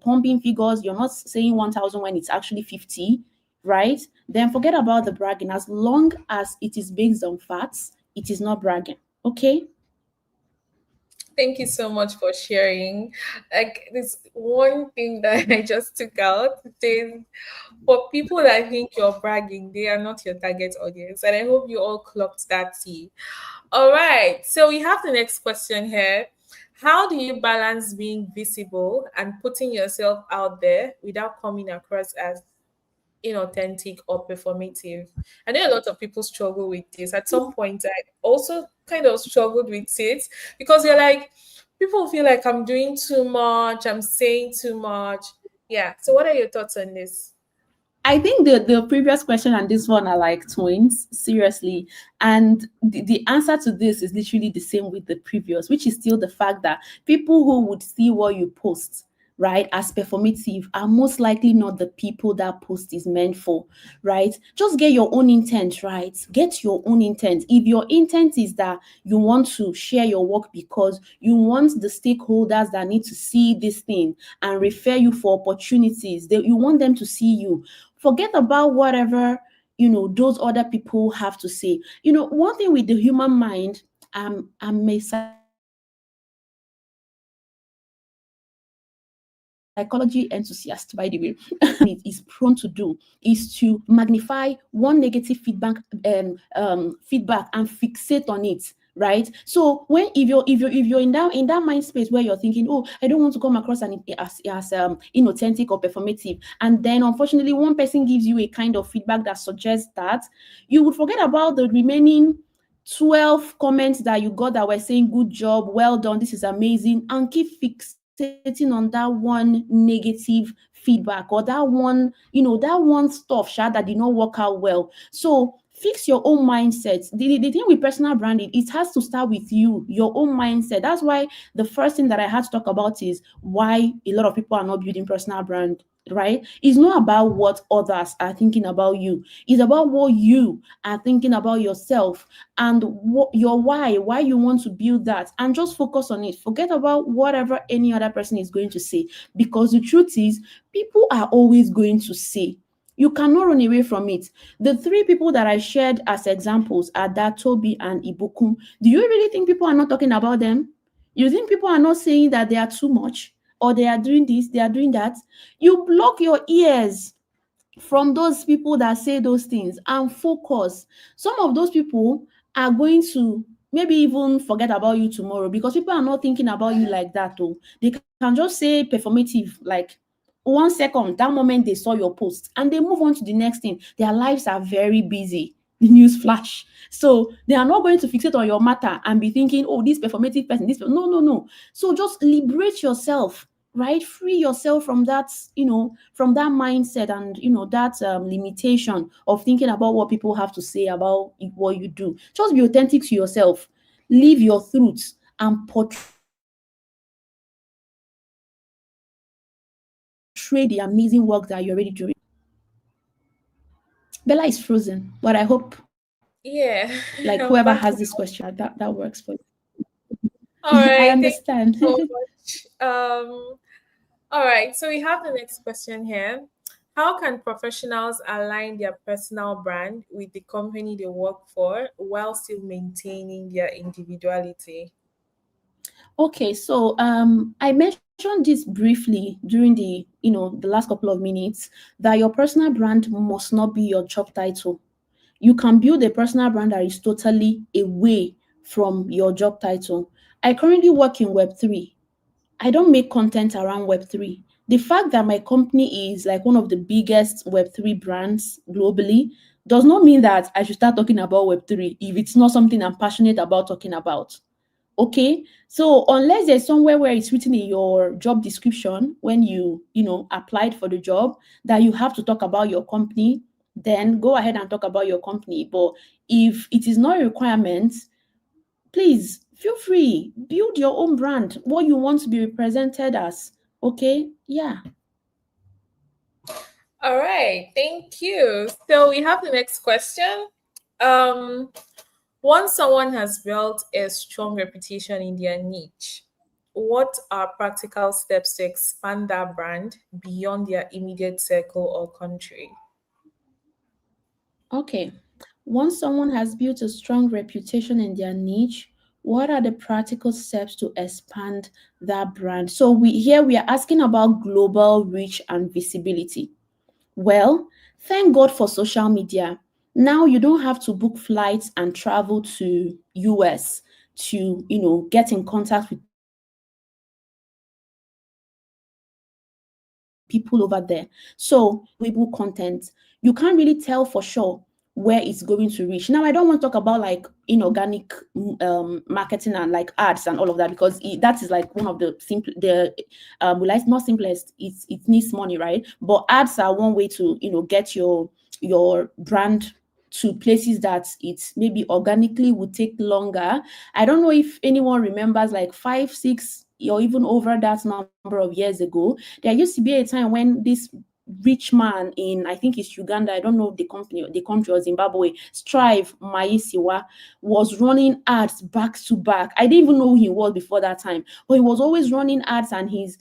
pumping figures, you're not saying 1,000 when it's actually 50, right? Then forget about the bragging. As long as it is based on facts, it is not bragging. Okay. Thank you so much for sharing. Like this one thing that I just took out says, for people that think you're bragging, they are not your target audience. And I hope you all clocked that tea. All right. So we have the next question here. How do you balance being visible and putting yourself out there without coming across as inauthentic or performative? I know a lot of people struggle with this. At some point, I also kind of struggled with it because you're like, people feel like I'm doing too much, I'm saying too much. Yeah. So, what are your thoughts on this? I think the previous question and this one are like twins, seriously. And the answer to this is literally the same with the previous, which is still the fact that people who would see what you post, right, as performative are most likely not the people that post is meant for, right? Just get your own intent, right? Get your own intent. If your intent is that you want to share your work because you want the stakeholders that need to see this thing and refer you for opportunities, you want them to see you. Forget about whatever those other people have to say. One thing with the human mind, I'm a psychology enthusiast, by the way. One thing the human mind is prone to do is to magnify one negative feedback and fixate on it, right? So when if you're in that mind space where you're thinking, oh, I don't want to come across as inauthentic or performative, and then unfortunately one person gives you a kind of feedback that suggests that, you would forget about the remaining 12 comments that you got that were saying good job, well done, this is amazing, and keep fixating on that one negative feedback, or that one stuff that did not work out well. So fix your own mindset. The thing with personal branding, it has to start with you, your own mindset. That's why the first thing that I had to talk about is why a lot of people are not building personal brand, right? It's not about what others are thinking about you. It's about what you are thinking about yourself, and what your why you want to build that, and just focus on it. Forget about whatever any other person is going to say, because the truth is, people are always going to say. You cannot run away from it. The three people that I shared as examples are that Toby and Ibukum. Do you really think people are not talking about them? You think people are not saying that they are too much, or they are doing this, they are doing that? You block your ears from those people that say those things and focus. Some of those people are going to maybe even forget about you tomorrow, because people are not thinking about you like that. Oh, they can just say performative, like 1 second, that moment they saw your post, and they move on to the next thing. Their lives are very busy. News flash. So they are not going to fixate on your matter and be thinking, oh, this performative person, no, no, no. So just liberate yourself, right? Free yourself from that, from that mindset, and that limitation of thinking about what people have to say about what you do. Just be authentic to yourself, live your truths, and portray the amazing work that you're already doing. Bella is frozen, but I hope Yeah, like I'm whoever back has this now. question, that works for All you. I right. Thank you understand. so much. All right. So we have the next question here. How can professionals align their personal brand with the company they work for while still maintaining their individuality? Okay, so I mentioned this briefly during the last couple of minutes, that your personal brand must not be your job title. You can build a personal brand that is totally away from your job title. I currently work in Web3. I don't make content around Web3. The fact that my company is like one of the biggest Web3 brands globally does not mean that I should start talking about Web3 if it's not something I'm passionate about talking about. Okay, so unless there's somewhere where it's written in your job description when you applied for the job that you have to talk about your company, then go ahead and talk about your company. But if it is not a requirement, please feel free, build your own brand, what you want to be represented as. Okay, yeah. All right, thank you. So we have the next question. Um, Once someone has built a strong reputation in their niche, what are practical steps to expand that brand beyond their immediate circle or country? Okay. Once someone has built a strong reputation in their niche, what are the practical steps to expand that brand? So we are asking about global reach and visibility. Well, thank God for social media. Now you don't have to book flights and travel to US to get in contact with people over there. So if you are creating content, you can't really tell for sure where it's going to reach. Now, I don't want to talk about like inorganic marketing and like ads and all of that, because that is like one of the simple the well, it's not simplest. It needs money, right? But ads are one way to get your brand to places that it maybe organically would take longer. I don't know if anyone remembers, like 5, 6, or even over that number of years ago, there used to be a time when this rich man in, I think it's Uganda, I don't know the country, or Zimbabwe, Strive Maisiwa, was running ads back to back. I didn't even know who he was before that time, but he was always running ads, and his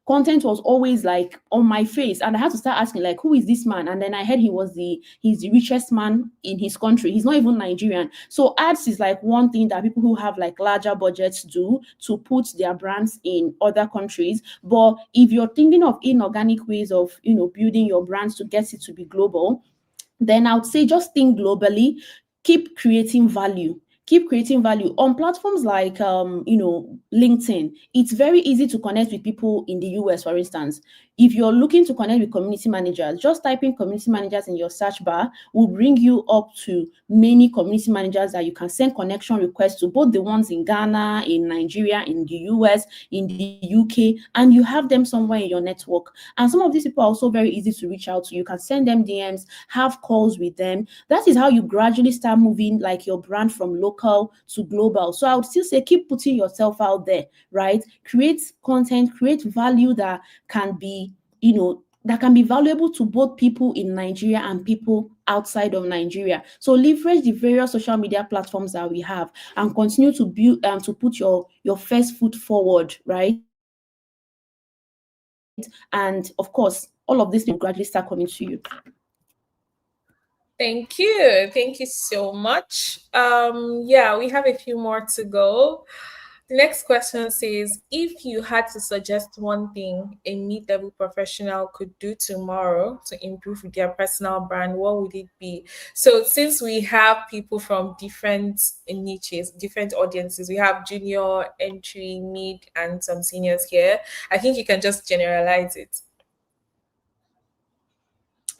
content was always like on my face, and I had to start asking, like, who is this man? And then I heard he's the richest man in his country. He's not even Nigerian. So ads is like one thing that people who have like larger budgets do to put their brands in other countries. But if you're thinking of inorganic ways of building your brands to get it to be global, then I would say just think globally, keep creating value. Keep creating value on platforms like LinkedIn. It's very easy to connect with people in the US, for instance. If you're looking to connect with community managers, just type in community managers in your search bar will bring you up to many community managers that you can send connection requests to, both the ones in Ghana, in Nigeria, in the US, in the UK, and you have them somewhere in your network. And some of these people are also very easy to reach out to. You can send them DMs, have calls with them. That is how you gradually start moving like your brand from local to global. So I would still say keep putting yourself out there, right? Create content, create value that can be valuable to both people in Nigeria and people outside of Nigeria. So leverage the various social media platforms that we have and continue to build to put your first foot forward, right? And of course, all of these things will gradually start coming to you. Thank you. Thank you so much. Yeah, we have a few more to go. The next question says, if you had to suggest one thing a mid-level professional could do tomorrow to improve their personal brand, what would it be? So since we have people from different niches, different audiences, we have junior, entry, mid, and some seniors here. I think you can just generalize it.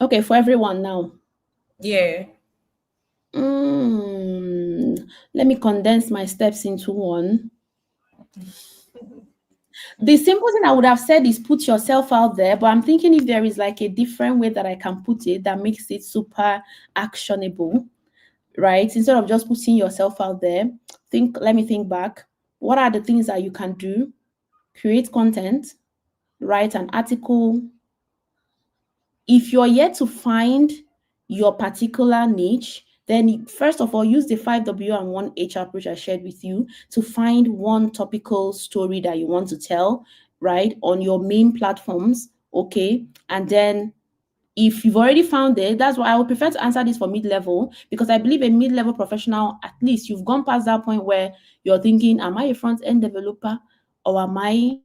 Okay, for everyone now. Yeah. Let me condense my steps into one. The simple thing I would have said is put yourself out there, but I'm thinking if there is like a different way that I can put it that makes it super actionable, right? Instead of just putting yourself out there, let me think back. What are the things that you can do? Create content, write an article. If you're yet to find your particular niche, then first of all, use the 5W and 1H approach I shared with you to find one topical story that you want to tell, right, on your main platforms. Okay. And then if you've already found it, that's why I would prefer to answer this for mid-level, because I believe a mid-level professional, at least you've gone past that point where you're thinking, am I a front-end developer or am I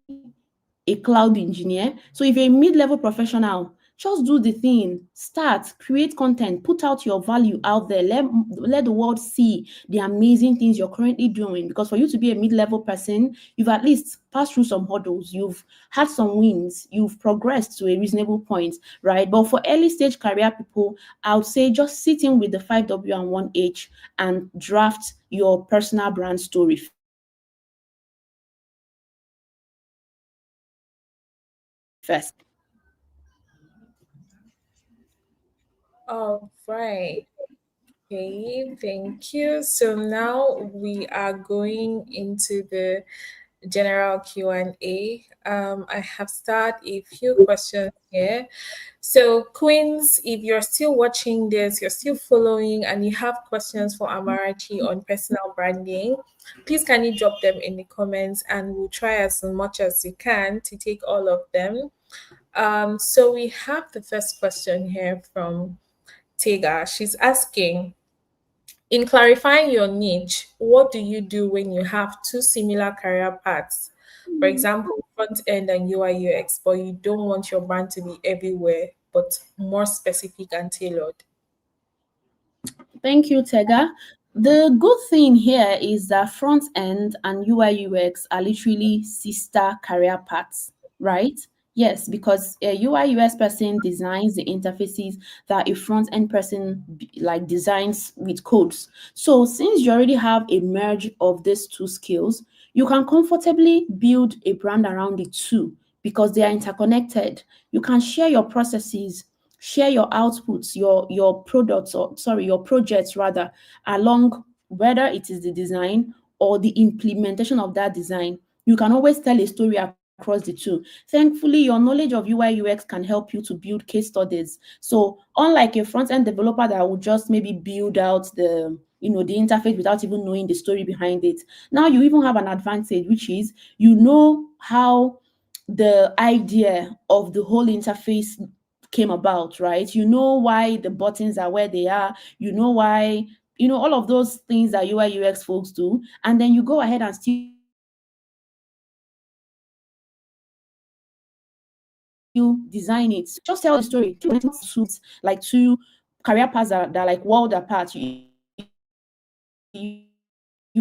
a cloud engineer? So if you're a mid-level professional, just do the thing, start, create content, put out your value out there, let the world see the amazing things you're currently doing. Because for you to be a mid-level person, you've at least passed through some hurdles, you've had some wins, you've progressed to a reasonable point, right? But for early stage career people, I would say just sit in with the 5W and 1H and draft your personal brand story first. All right. Okay, thank you. So now we are going into the general Q&A. I have started a few questions here. So, Queens, if you're still watching this, you're still following, and you have questions for Amarachi on personal branding, please can you drop them in the comments, and we'll try as much as we can to take all of them. So we have the first question here from Tega. She's asking, in clarifying your niche, what do you do when you have two similar career paths? For example, front end and UI UX, but you don't want your brand to be everywhere, but more specific and tailored. Thank you, Tega. The good thing here is that front end and UI UX are literally sister career paths, right? Yes, because a UI UX person designs the interfaces that a front end person like designs with codes. So since you already have a merge of these two skills, you can comfortably build a brand around the two because they are interconnected. You can share your processes, share your outputs, your products, or sorry, your projects rather, along whether it is the design or the implementation of that design. You can always tell a story across the two. Thankfully, your knowledge of UI UX can help you to build case studies. So unlike a front-end developer that would just maybe build out the interface without even knowing the story behind it, now you even have an advantage, which is you know how the idea of the whole interface came about, right? You know why the buttons are where they are, you know why, all of those things that UI UX folks do, and then you go ahead and still design it. So just tell the story. Two front-end developers are working on the same project. Just tell the story. Two front-end developers are not suits like two career paths that are like world apart. You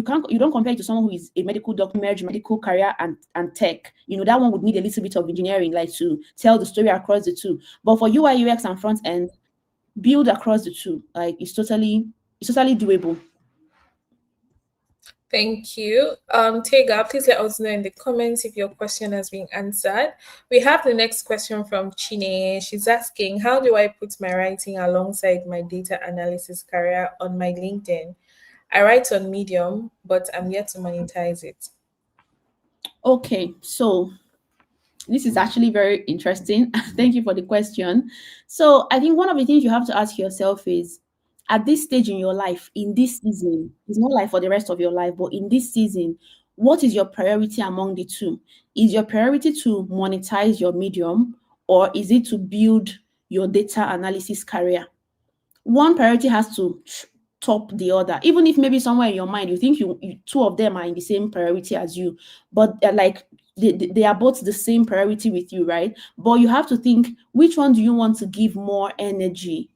don't compare it to someone who is a medical doctor, merge medical career and tech. That one would need a little bit of engineering, like to tell the story across the two. But for UI UX and front end, build across the two. Like it's totally doable. Thank you. Tega, please let us know in the comments if your question has been answered. We have the next question from Chine. She's asking, how do I put my writing alongside my data analysis career on my LinkedIn? I write on Medium, but I'm yet to monetize it. Okay, so this is actually very interesting. Thank you for the question. So I think one of the things you have to ask yourself is, at this stage in your life, in this season, it's not like for the rest of your life, but in this season, what is your priority among the two? Is your priority to monetize your medium, or is it to build your data analysis career? One priority has to top the other, even if maybe somewhere in your mind you think two of them are in the same priority as you, but like they are both the same priority with you, right? But you have to think, which one do you want to give more energy?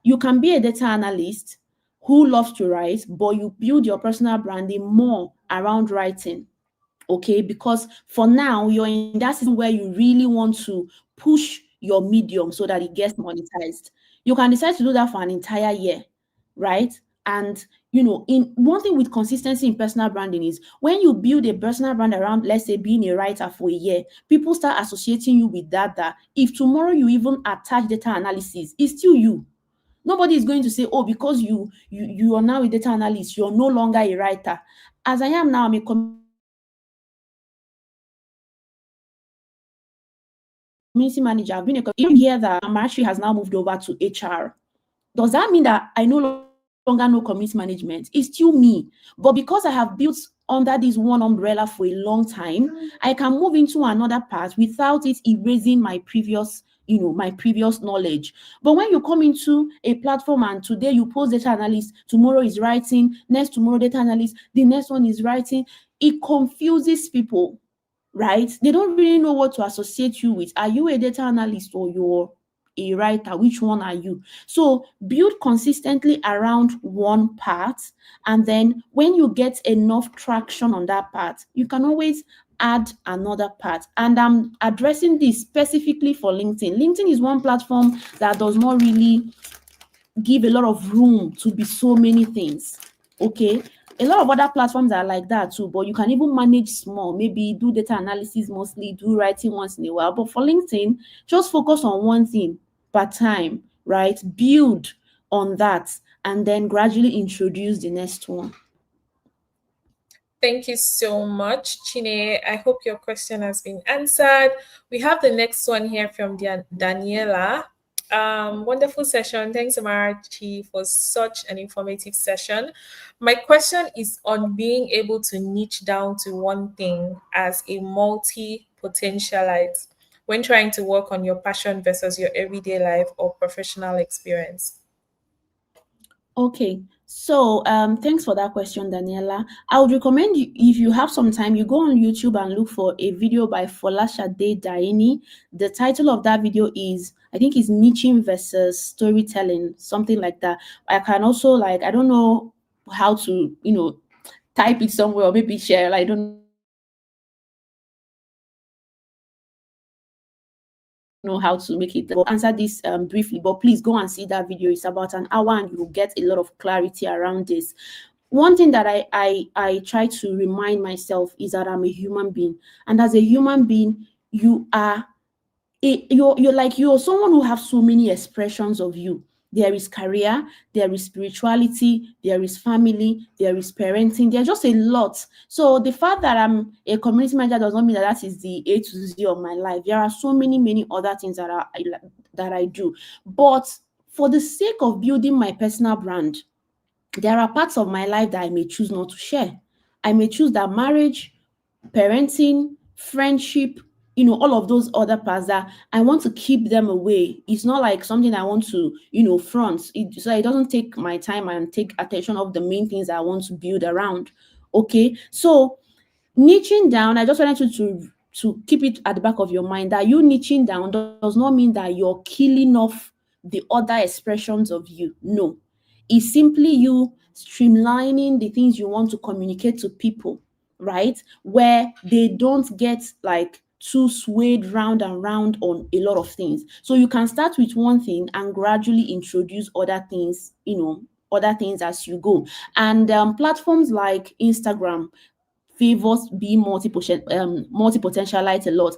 You can be a data analyst who loves to write, but you build your personal branding more around writing. Okay, because for now you're in that season where you really want to push your medium so that it gets monetized. You can decide to do that for an entire year, right? And in one thing with consistency in personal branding is when you build a personal brand around, let's say, being a writer for a year, people start associating you with that if tomorrow you even attach data analysis, it's still you. Nobody is going to say, oh, because you are now a data analyst, you're no longer a writer. As I am now, I'm a community manager. I've been a community manager for 2 years. I've been a community manager for 3 years. If you hear that Amarachi has now moved over to HR, does that mean that I no longer know community management? It's still me. But because I have built under this one umbrella for a long time, I can move into another part without it erasing my previous, my previous knowledge. But when you come into a platform and today you post data analyst, tomorrow is writing, next tomorrow data analyst, the next one is writing, it confuses people, right? They don't really know what to associate you with. Are you a data analyst or you're a writer? Which one are you? So build consistently around one part, and then when you get enough traction on that part, you can always add another part. And I'm addressing this specifically for LinkedIn. LinkedIn is one platform that does not really give a lot of room to be so many things. Okay. A lot of other platforms are like that too, but you can even manage small, maybe do data analysis mostly, do writing once in a while. But for LinkedIn, just focus on one thing per time, right? Build on that and then gradually introduce the next one. Thank you so much, Chine. I hope your question has been answered. We have the next one here from Daniela. Wonderful session. Thanks, Amarachi, for such an informative session. My question is on being able to niche down to one thing as a multi potentialite when trying to work on your passion versus your everyday life or professional experience. Okay, so thanks for that question, Daniela. I would recommend you, if you have some time, you go on YouTube and look for a video by Folashade Daini. The title of that video is, I think, is niching versus storytelling, something like that. I can also, like, I don't know how to, type it somewhere or maybe share. Like, I don't know how to make it but answer this briefly. But please go and see that video. It's about an hour and you will get a lot of clarity around this. One thing that I try to remind myself is that I'm a human being, and as a human being, you are you're someone who have so many expressions of you. There is career, there is spirituality, there is family, there is parenting. There's just a lot. So the fact that I'm a community manager does not mean that that is the A to Z of my life. There are so many other things that I do. But for the sake of building my personal brand, there are parts of my life that I may choose not to share. I may choose that marriage, parenting, friendship, all of those other parts that I want to keep them away. It's not like something I want to, front. So it doesn't take my time and take attention of the main things I want to build around. Okay. So niching down, I just wanted you to keep it at the back of your mind that you niching down does not mean that you're killing off the other expressions of you. No. It's simply you streamlining the things you want to communicate to people, right? Where they don't get like too swayed round and round on a lot of things. So you can start with one thing and gradually introduce other things, other things as you go. And platforms like Instagram favors being multi-potentialite a lot.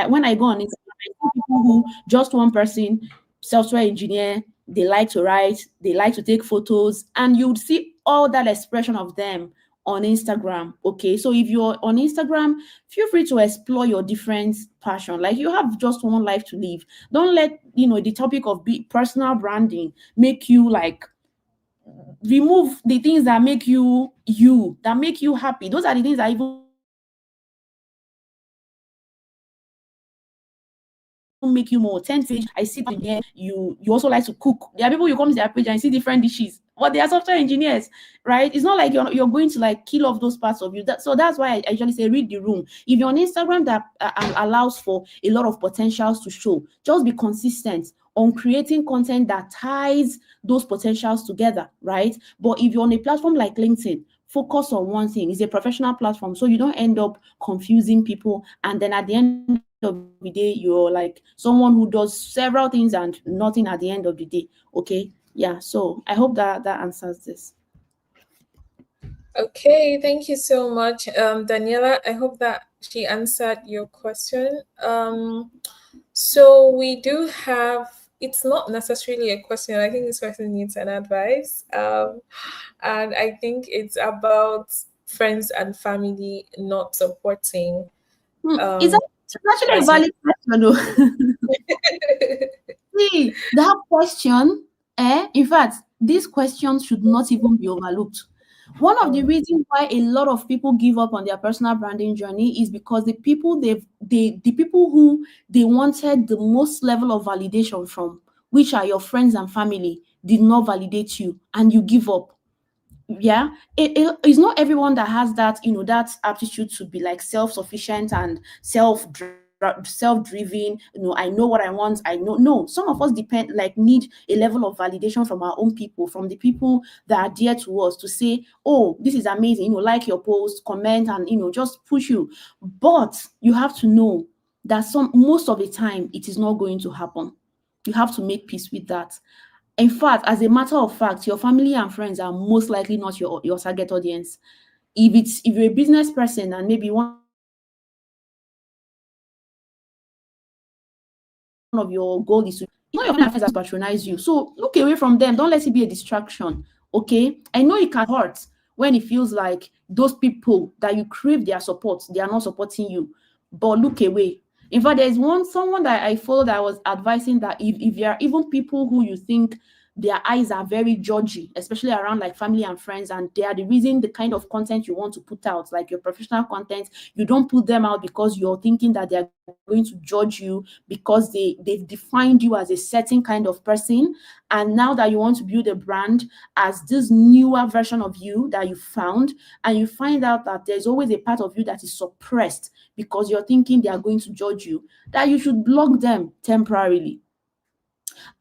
When I go on Instagram, I see people who just one person, software engineer, they like to write, they like to take photos, and you would see all that expression of them on Instagram. Okay, so if you're on Instagram, feel free to explore your different passion. Like, you have just one life to live. Don't let the topic of personal branding make you like remove the things that make you that make you happy. Those are the things that even make you more authentic. I see people who I see you also like to cook. There are people you come to their page and see different dishes, but they are software engineers, right? It's not like you're going to like kill off those parts of you. So that's why I usually say read the room. If you're on Instagram, that allows for a lot of potentials to show, just be consistent on creating content that ties those potentials together, right? But if you're on a platform like LinkedIn, focus on one thing. It's a professional platform, so you don't end up confusing people. And then at the end of the day, you're like someone who does several things and nothing at the end of the day. Okay. Yeah. So I hope that answers this. Okay, thank you so much, Daniela. I hope that she answered your question. So we do have. It's not necessarily a question. I think this person needs an advice, and I think it's about friends and family not supporting It's um actually a as you. valid question, though. See, that question, in fact, this question should not even be overlooked. One of the Oh, reasons why a lot of people give up on their personal branding journey is because the people who they wanted the most level of validation from, which are your friends and family, did not validate you, and you give up. Yeah, it's not everyone that has that, that aptitude to be like self-sufficient and self-driven. I know what I want. I know. No, some of us depend, like, need a level of validation from our own people, from the people that are dear to us, to say, oh, this is amazing, like your post, comment, and just push you. But you have to know that most of the time it is not going to happen. You have to make peace with that. In fact, as a matter of fact, your family and friends are most likely not your target audience. If you're a business person and maybe one of your goal is to, it's not your family and friends that patronize you. So look away from them. Don't let it be a distraction. Okay? I know it can hurt when it feels like those people that you crave their support, they are not supporting you. But look away. In fact, there's someone that I followed that was advising that if there are even people who you think their eyes are very judgy, especially around like family and friends, and they are the reason the kind of content you want to put out, like your professional content, you don't put them out because you're thinking that they are going to judge you because they've defined you as a certain kind of person. And now that you want to build a brand as this newer version of you that you found, and you find out that there's always a part of you that is suppressed because you're thinking they are going to judge you, that you should block them temporarily.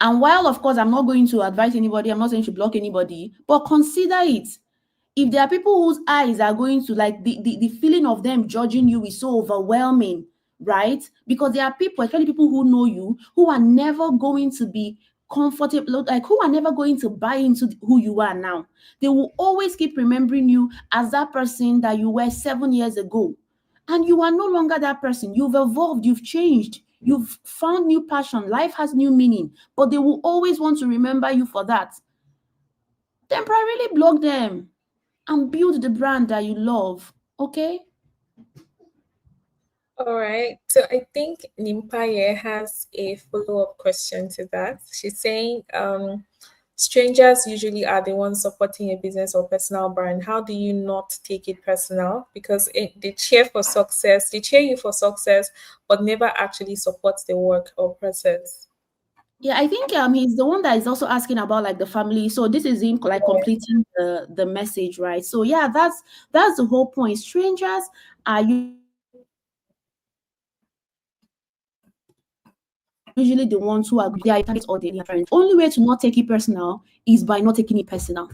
And while, of course, I'm not going to advise anybody, I'm not saying you should block anybody, but consider it. If there are people whose eyes are going to, like, the feeling of them judging you is so overwhelming, right? Because there are people, especially people who know you, who are never going to be comfortable, like, who are never going to buy into who you are now. They will always keep remembering you as that person that you were 7 years ago. And you are no longer that person. You've evolved, you've changed, you've found new passion, life has new meaning, but they will always want to remember you for that. Temporarily block them and build the brand that you love. Okay? all right. So I think Nimpaye has a follow-up question to that. She's saying, strangers usually are the ones supporting a business or personal brand. How do you not take it personal? Because they cheer for success, they cheer you for success, but never actually support the work or process. Yeah, I think he's the one that is also asking about like the family. So this is him like completing the message, right? So yeah, that's the whole point. Strangers are usually the ones who are going to support your business or personal brand. They are your target audience, they are your friends. Only way to not take it personal is by not taking it personal.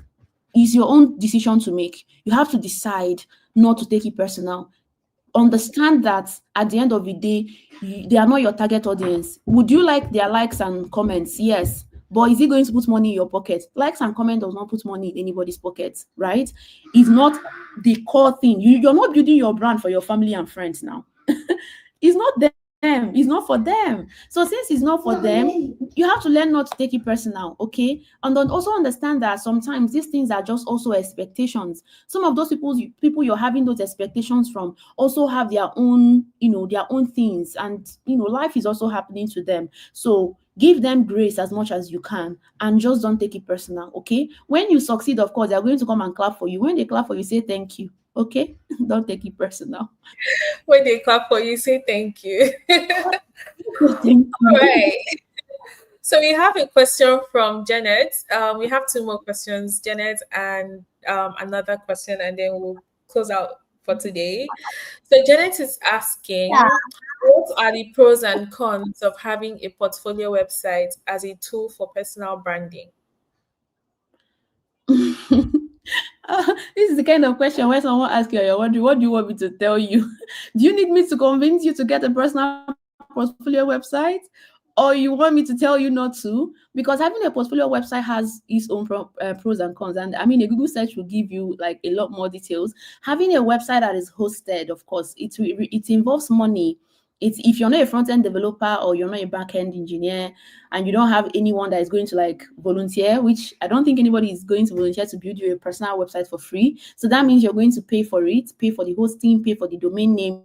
It's your own decision to make. You have to decide not to take it personal. Understand that at the end of the day, they are not your target audience. Would you like their likes and comments? Yes. But is it going to put money in your pocket? Likes and comment does not put money in anybody's pocket, right? It's not the core thing. You're not building your brand for your family and friends now. It's not them. It's not for them. So since it's not for them, you have to learn not to take it personal, okay? And then also understand that sometimes these things are just also expectations. Some of those people you're having those expectations from also have their own, their own things, and life is also happening to them. So give them grace as much as you can, and just don't take it personal, okay? When you succeed, of course, they're going to come and clap for you. When they clap for you, say thank you, okay? Don't take it personal. When they clap for you, say thank you. Thank All you. right. So we have a question from Janet. We have two more questions, Janet, and another question, and then we'll close out for today. So Janet is asking, what are the pros and cons of having a portfolio website as a tool for personal branding? This is the kind of question where someone asks you, you're wondering, what do you want me to tell you? Do you need me to convince you to get a personal portfolio website? Or you want me to tell you not to? Because having a portfolio website has its own pros and cons. And I mean, a Google search will give you like a lot more details. Having a website that is hosted, of course, it involves money. It's, if you're not a front end developer or you're not a back end engineer, and you don't have anyone that is going to like volunteer, which I don't think anybody is going to volunteer to build you a personal website for free. So that means you're going to pay for it, pay for the hosting, pay for the domain name,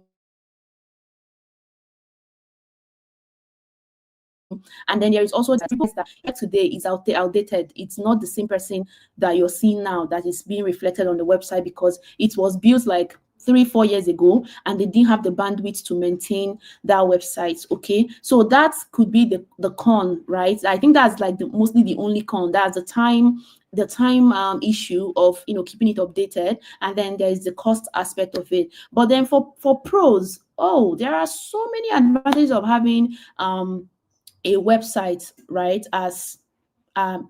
pay for the servers, pay for the server, And then there is also that people that today is outdated. It's not the same person that you're seeing now that is being reflected on the website because it was built like 3-4 years ago and they didn't have the bandwidth to maintain that website. Okay, so that could be the con, right? I think that's like mostly the only con. That's the time issue of keeping it updated, and then there is the cost aspect of it. But then for pros, oh, there are so many advantages of having a website, right? As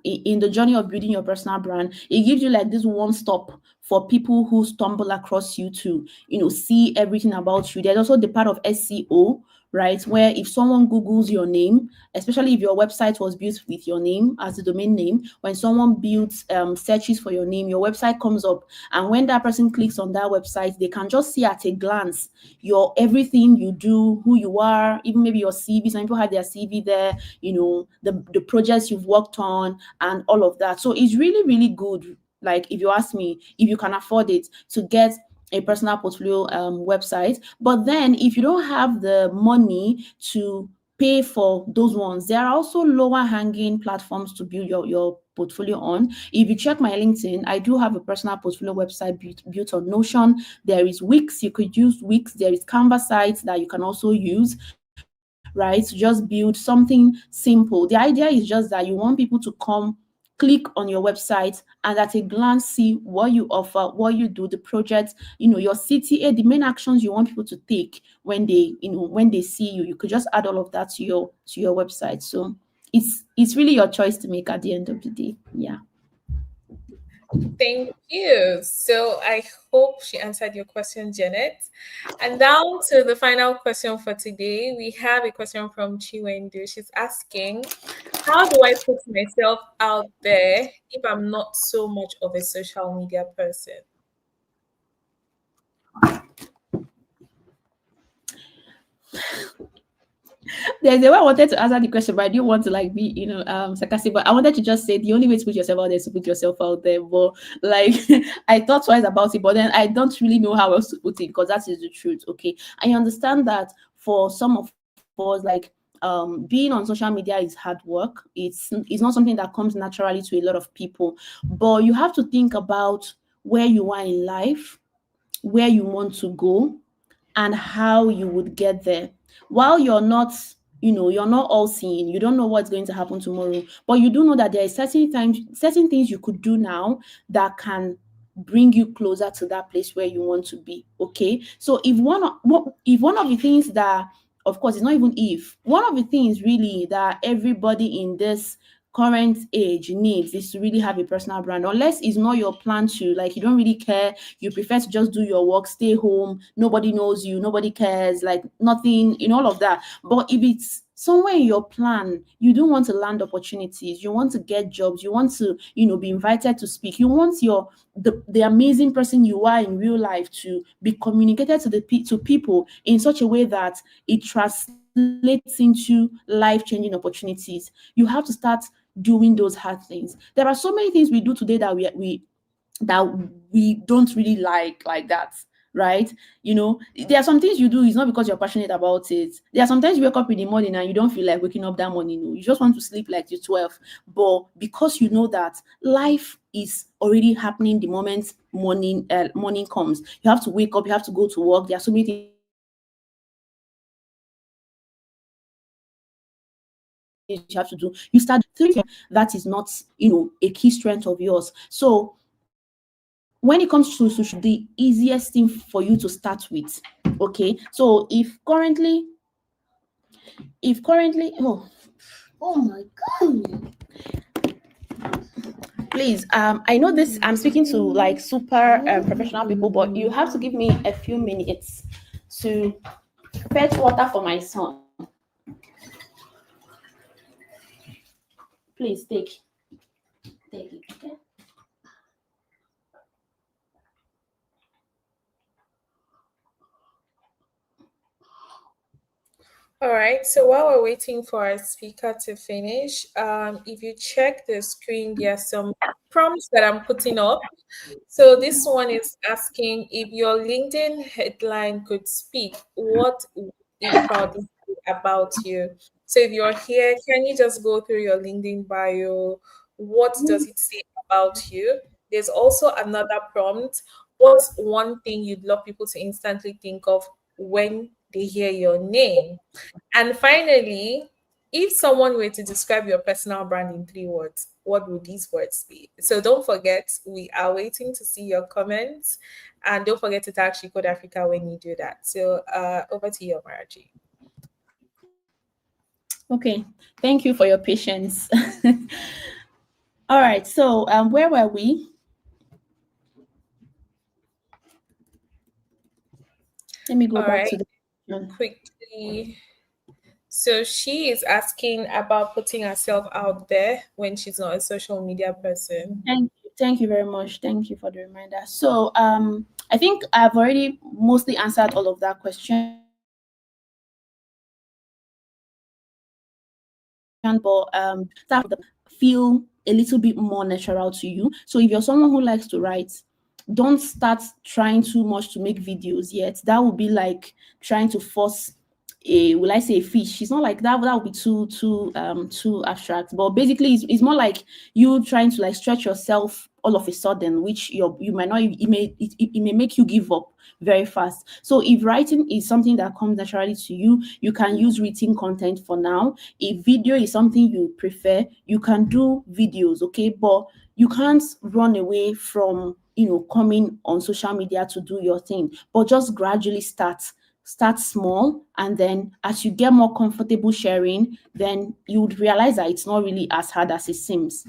in the journey of building your personal brand, it gives you like this one stop for people who stumble across you to see everything about you. There's also the part of SEO, right, where if someone googles your name, especially if your website was built with your name as the domain name, when someone builds searches for your name, your website comes up, and when that person clicks on that website, they can just see at a glance your everything you do, who you are, even maybe your CV. Some people have their CV there, the projects you've worked on and all of that. So it's really, really good. Like, if you ask me, if you can afford it, to get a personal portfolio website. But then if you don't have the money to pay for those ones, there are also lower hanging platforms to build your portfolio on. If you check my LinkedIn, I do have a personal portfolio website built on Notion. There is Wix, you could use Wix. There is Canva sites that you can also use, right? To just build something simple. The idea is just that you want people to come, click on your website, and at a glance see what you offer, what you do, the project, your CTA, the main actions you want people to take when they see you. You could just add all of that to your website. So it's really your choice to make at the end of the day. Yeah. Thank you. So I hope she answered your question, Janet. And down to the final question for today, we have a question from Chiwendu. She's asking, how do I put myself out there if I'm not so much of a social media person? There's a way I wanted to answer the question, but I didn't want to like be, sarcastic. But I wanted to just say the only way to put yourself out there is to put yourself out there. But like, I thought twice about it, but then I don't really know how else to put it because that is the truth. Okay, I understand that for some of us, like being on social media is hard work. It's not something that comes naturally to a lot of people. But you have to think about where you are in life, where you want to go, and how you would get there. While you're not all seeing, you don't know what's going to happen tomorrow, but you do know that there are certain things you could do now that can bring you closer to that place where you want to be. Okay, so if one of the things that, of course, it's not even if one of the things really that everybody in this current age needs is to really have a personal brand, unless it's not your plan to, like, you don't really care, you prefer to just do your work, stay home, nobody knows you, nobody cares, like nothing in all of that. But if it's somewhere in your plan, you do want to land opportunities, you want to get jobs, you want to be invited to speak, you want the amazing person you are in real life to be communicated to people in such a way that it translates into life-changing opportunities, you have to start doing those hard things. There are so many things we do today that we don't really like that, right? There are some things you do, it's not because you're passionate about it. There are sometimes you wake up in the morning and you don't feel like waking up that morning. No, you just want to sleep like you're 12. But because you know that life is already happening the moment morning comes, you have to wake up, you have to go to work. There are so many things you have to do. You start doing those hard things. That is not a key strength of yours. So when it comes to social media, the easiest thing for you to start with. Okay, so if currently oh my god, please, I know this, I'm speaking to like super professional people, but you have to give me a few minutes to fetch water for my son. Please take it, okay? All right. So while we're waiting for our speaker to finish, if you check the screen, there are some prompts that I'm putting up. So this one is asking, if your LinkedIn headline could speak, what would it proudly say about you? So if you're here, can you just go through your LinkedIn bio? What does it say about you? There's also another prompt. What's one thing you'd love people to instantly think of when they hear your name? And finally, if someone were to describe your personal brand in 3 words, what would these words be? So don't forget, we are waiting to see your comments. And don't forget to tag She Code Africa when you do that. So over to you, Amarachi. Okay, thank you for your patience. All right, so where were we? Let me go All back right, to the question. quickly. So she is asking about putting herself out there when she's not a social media person. Thank you very much. Thank you for the reminder. So, I think I've already mostly answered all of that question, but start feel a little bit more natural to you. So, if you're someone who likes to write, don't start trying too much to make videos yet. That would be like trying to force a, will I say, a fish. It's not like that. That would be too abstract. But basically, it's more like you trying to like stretch yourself all of a sudden, which you might not, it may make you give up very fast. So if writing is something that comes naturally to you, you can use written content for now. If video is something you prefer, you can do videos, okay? But you can't run away from coming on social media to do your thing, but just gradually start small, and then as you get more comfortable sharing, then you would realize that it's not really as hard as it seems.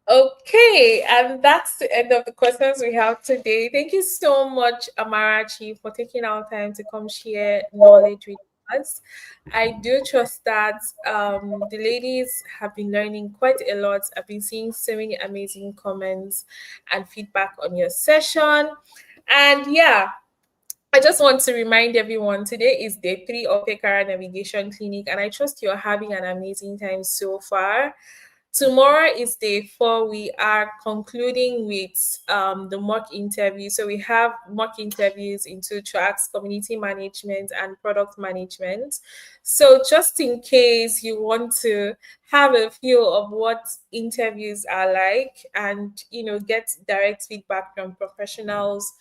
Okay, and that's the end of the questions we have today. Thank you so much, Amarachi, for taking our time to come share knowledge with us. I do trust that the ladies have been learning quite a lot. I've been seeing so many amazing comments and feedback on your session. And yeah, I just want to remind everyone today is day 3 of Pekara Navigation Clinic, and I trust you're having an amazing time so far. Tomorrow is day 4. We are concluding with the mock interview. So we have mock interviews in 2 tracks: community management and product management. So just in case you want to have a feel of what interviews are like and get direct feedback from professionals,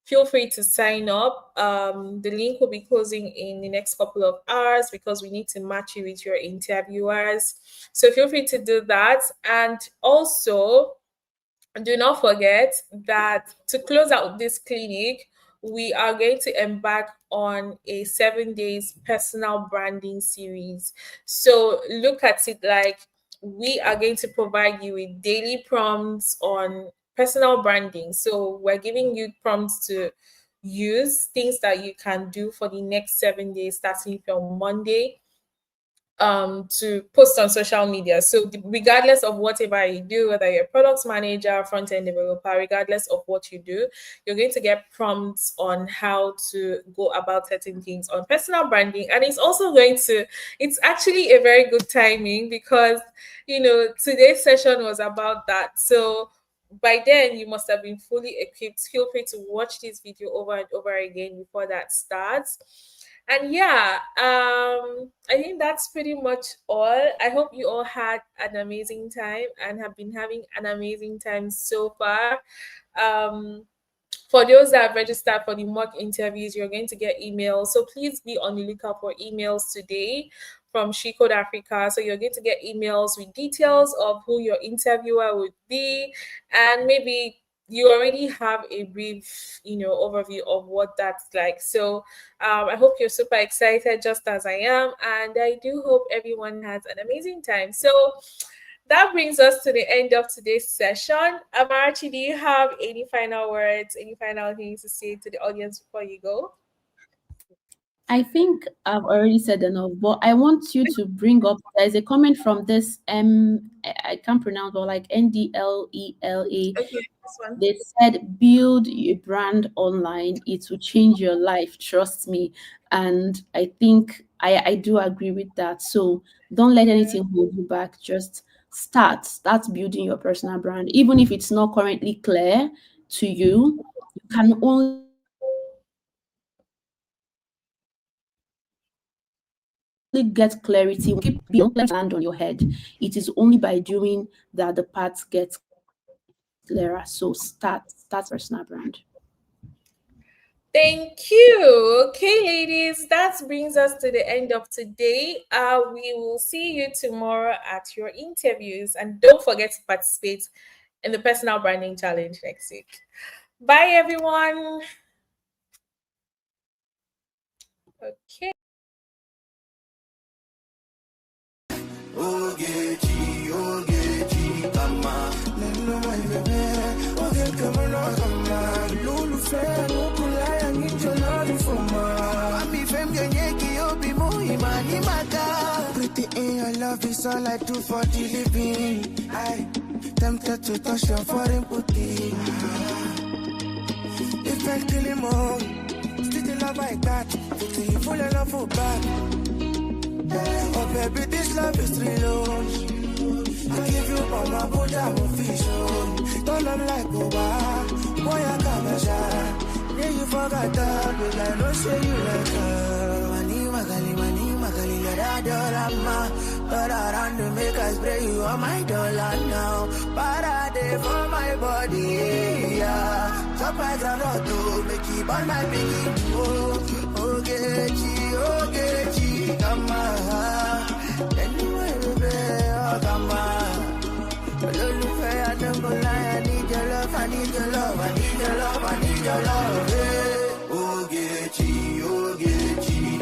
feel free to sign up. The link will be closing in the next couple of hours because we need to match you with your interviewers. So feel free to do that. And also, do not forget that to close out this clinic, we are going to embark on a 7 days personal branding series. So look at it like we are going to provide you with daily prompts on personal branding. So we're giving you prompts to use, things that you can do for the next 7 days, starting from Monday, to post on social media. So regardless of whatever you do, whether you're a product manager, front end developer, regardless of what you do, you're going to get prompts on how to go about certain things on personal branding. And it's actually a very good timing because today's session was about that. So by then you must have been fully equipped. Feel free to watch this video over and over again before that starts. And yeah, I think that's pretty much all. I hope you all had an amazing time and have been having an amazing time so far. Um, for those that have registered for the mock interviews, you're going to get emails. So please be on the lookout for emails today from She Code Africa. So you're going to get emails with details of who your interviewer would be, and maybe you already have a brief, overview of what that's like. So I hope you're super excited, just as I am, and I do hope everyone has an amazing time. So that brings us to the end of today's session. Amarachi, do you have any final words, any final things to say to the audience before you go? I think I've already said enough, but I want you to bring up. There's a comment from this I can't pronounce, but like NDLELA. Okay, this one. They said build a brand online. It will change your life. Trust me. And I think I do agree with that. So don't let anything hold you back. Just start building your personal brand, even if it's not currently clear to you. You can only start. Just start. get clarity, keep land on your head. It is only by doing that the path gets clearer. So start personal brand. Thank you. Okay, ladies, that brings us to the end of today. We will see you tomorrow at your interviews, and don't forget to participate in the personal branding challenge next week. Bye, everyone. Okay. Ogechi, Ogechi, kama neno my baby, oge kama no kama lulu fe no kulaya ni jolari foma. Ami fem genyeki obi mo imani maka. Pretty in your love is all I do for the living. I tempted to touch your foreign booty. If I kill him all, still the love I got. Till you fall in love for back. Oh baby, this love is real. I give you all my body, I'm official. Don't I'm like Oba, boy I can't shine. Yeah, you forgot that, but I don't say you like her. Mani magali, let her dollar, but around to make us spray you on my dollar now. Parade for my body, yeah. Surprise I'm not to make it on my biggie. Oh, Ogechi, come on. Anyway, baby, oh, come on. Olólùfẹ́, I don't go lie, I need your love, I need your love, I need your love, I need your love, yeah. Ogechi,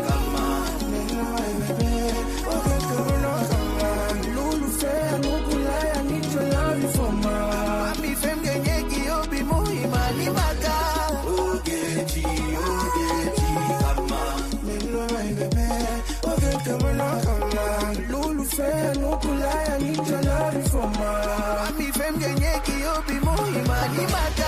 come on. Anyway, baby, okay, come on. Olólùfẹ́, I don't go lie, I need your love for me. Mami fem genyeki obi mo imani maka. Ogechi, come on. Anyway, baby, okay, come on. Olólùfẹ́, I don't go lie, I need your love for me. Mami fem genyeki obi mo imani maka.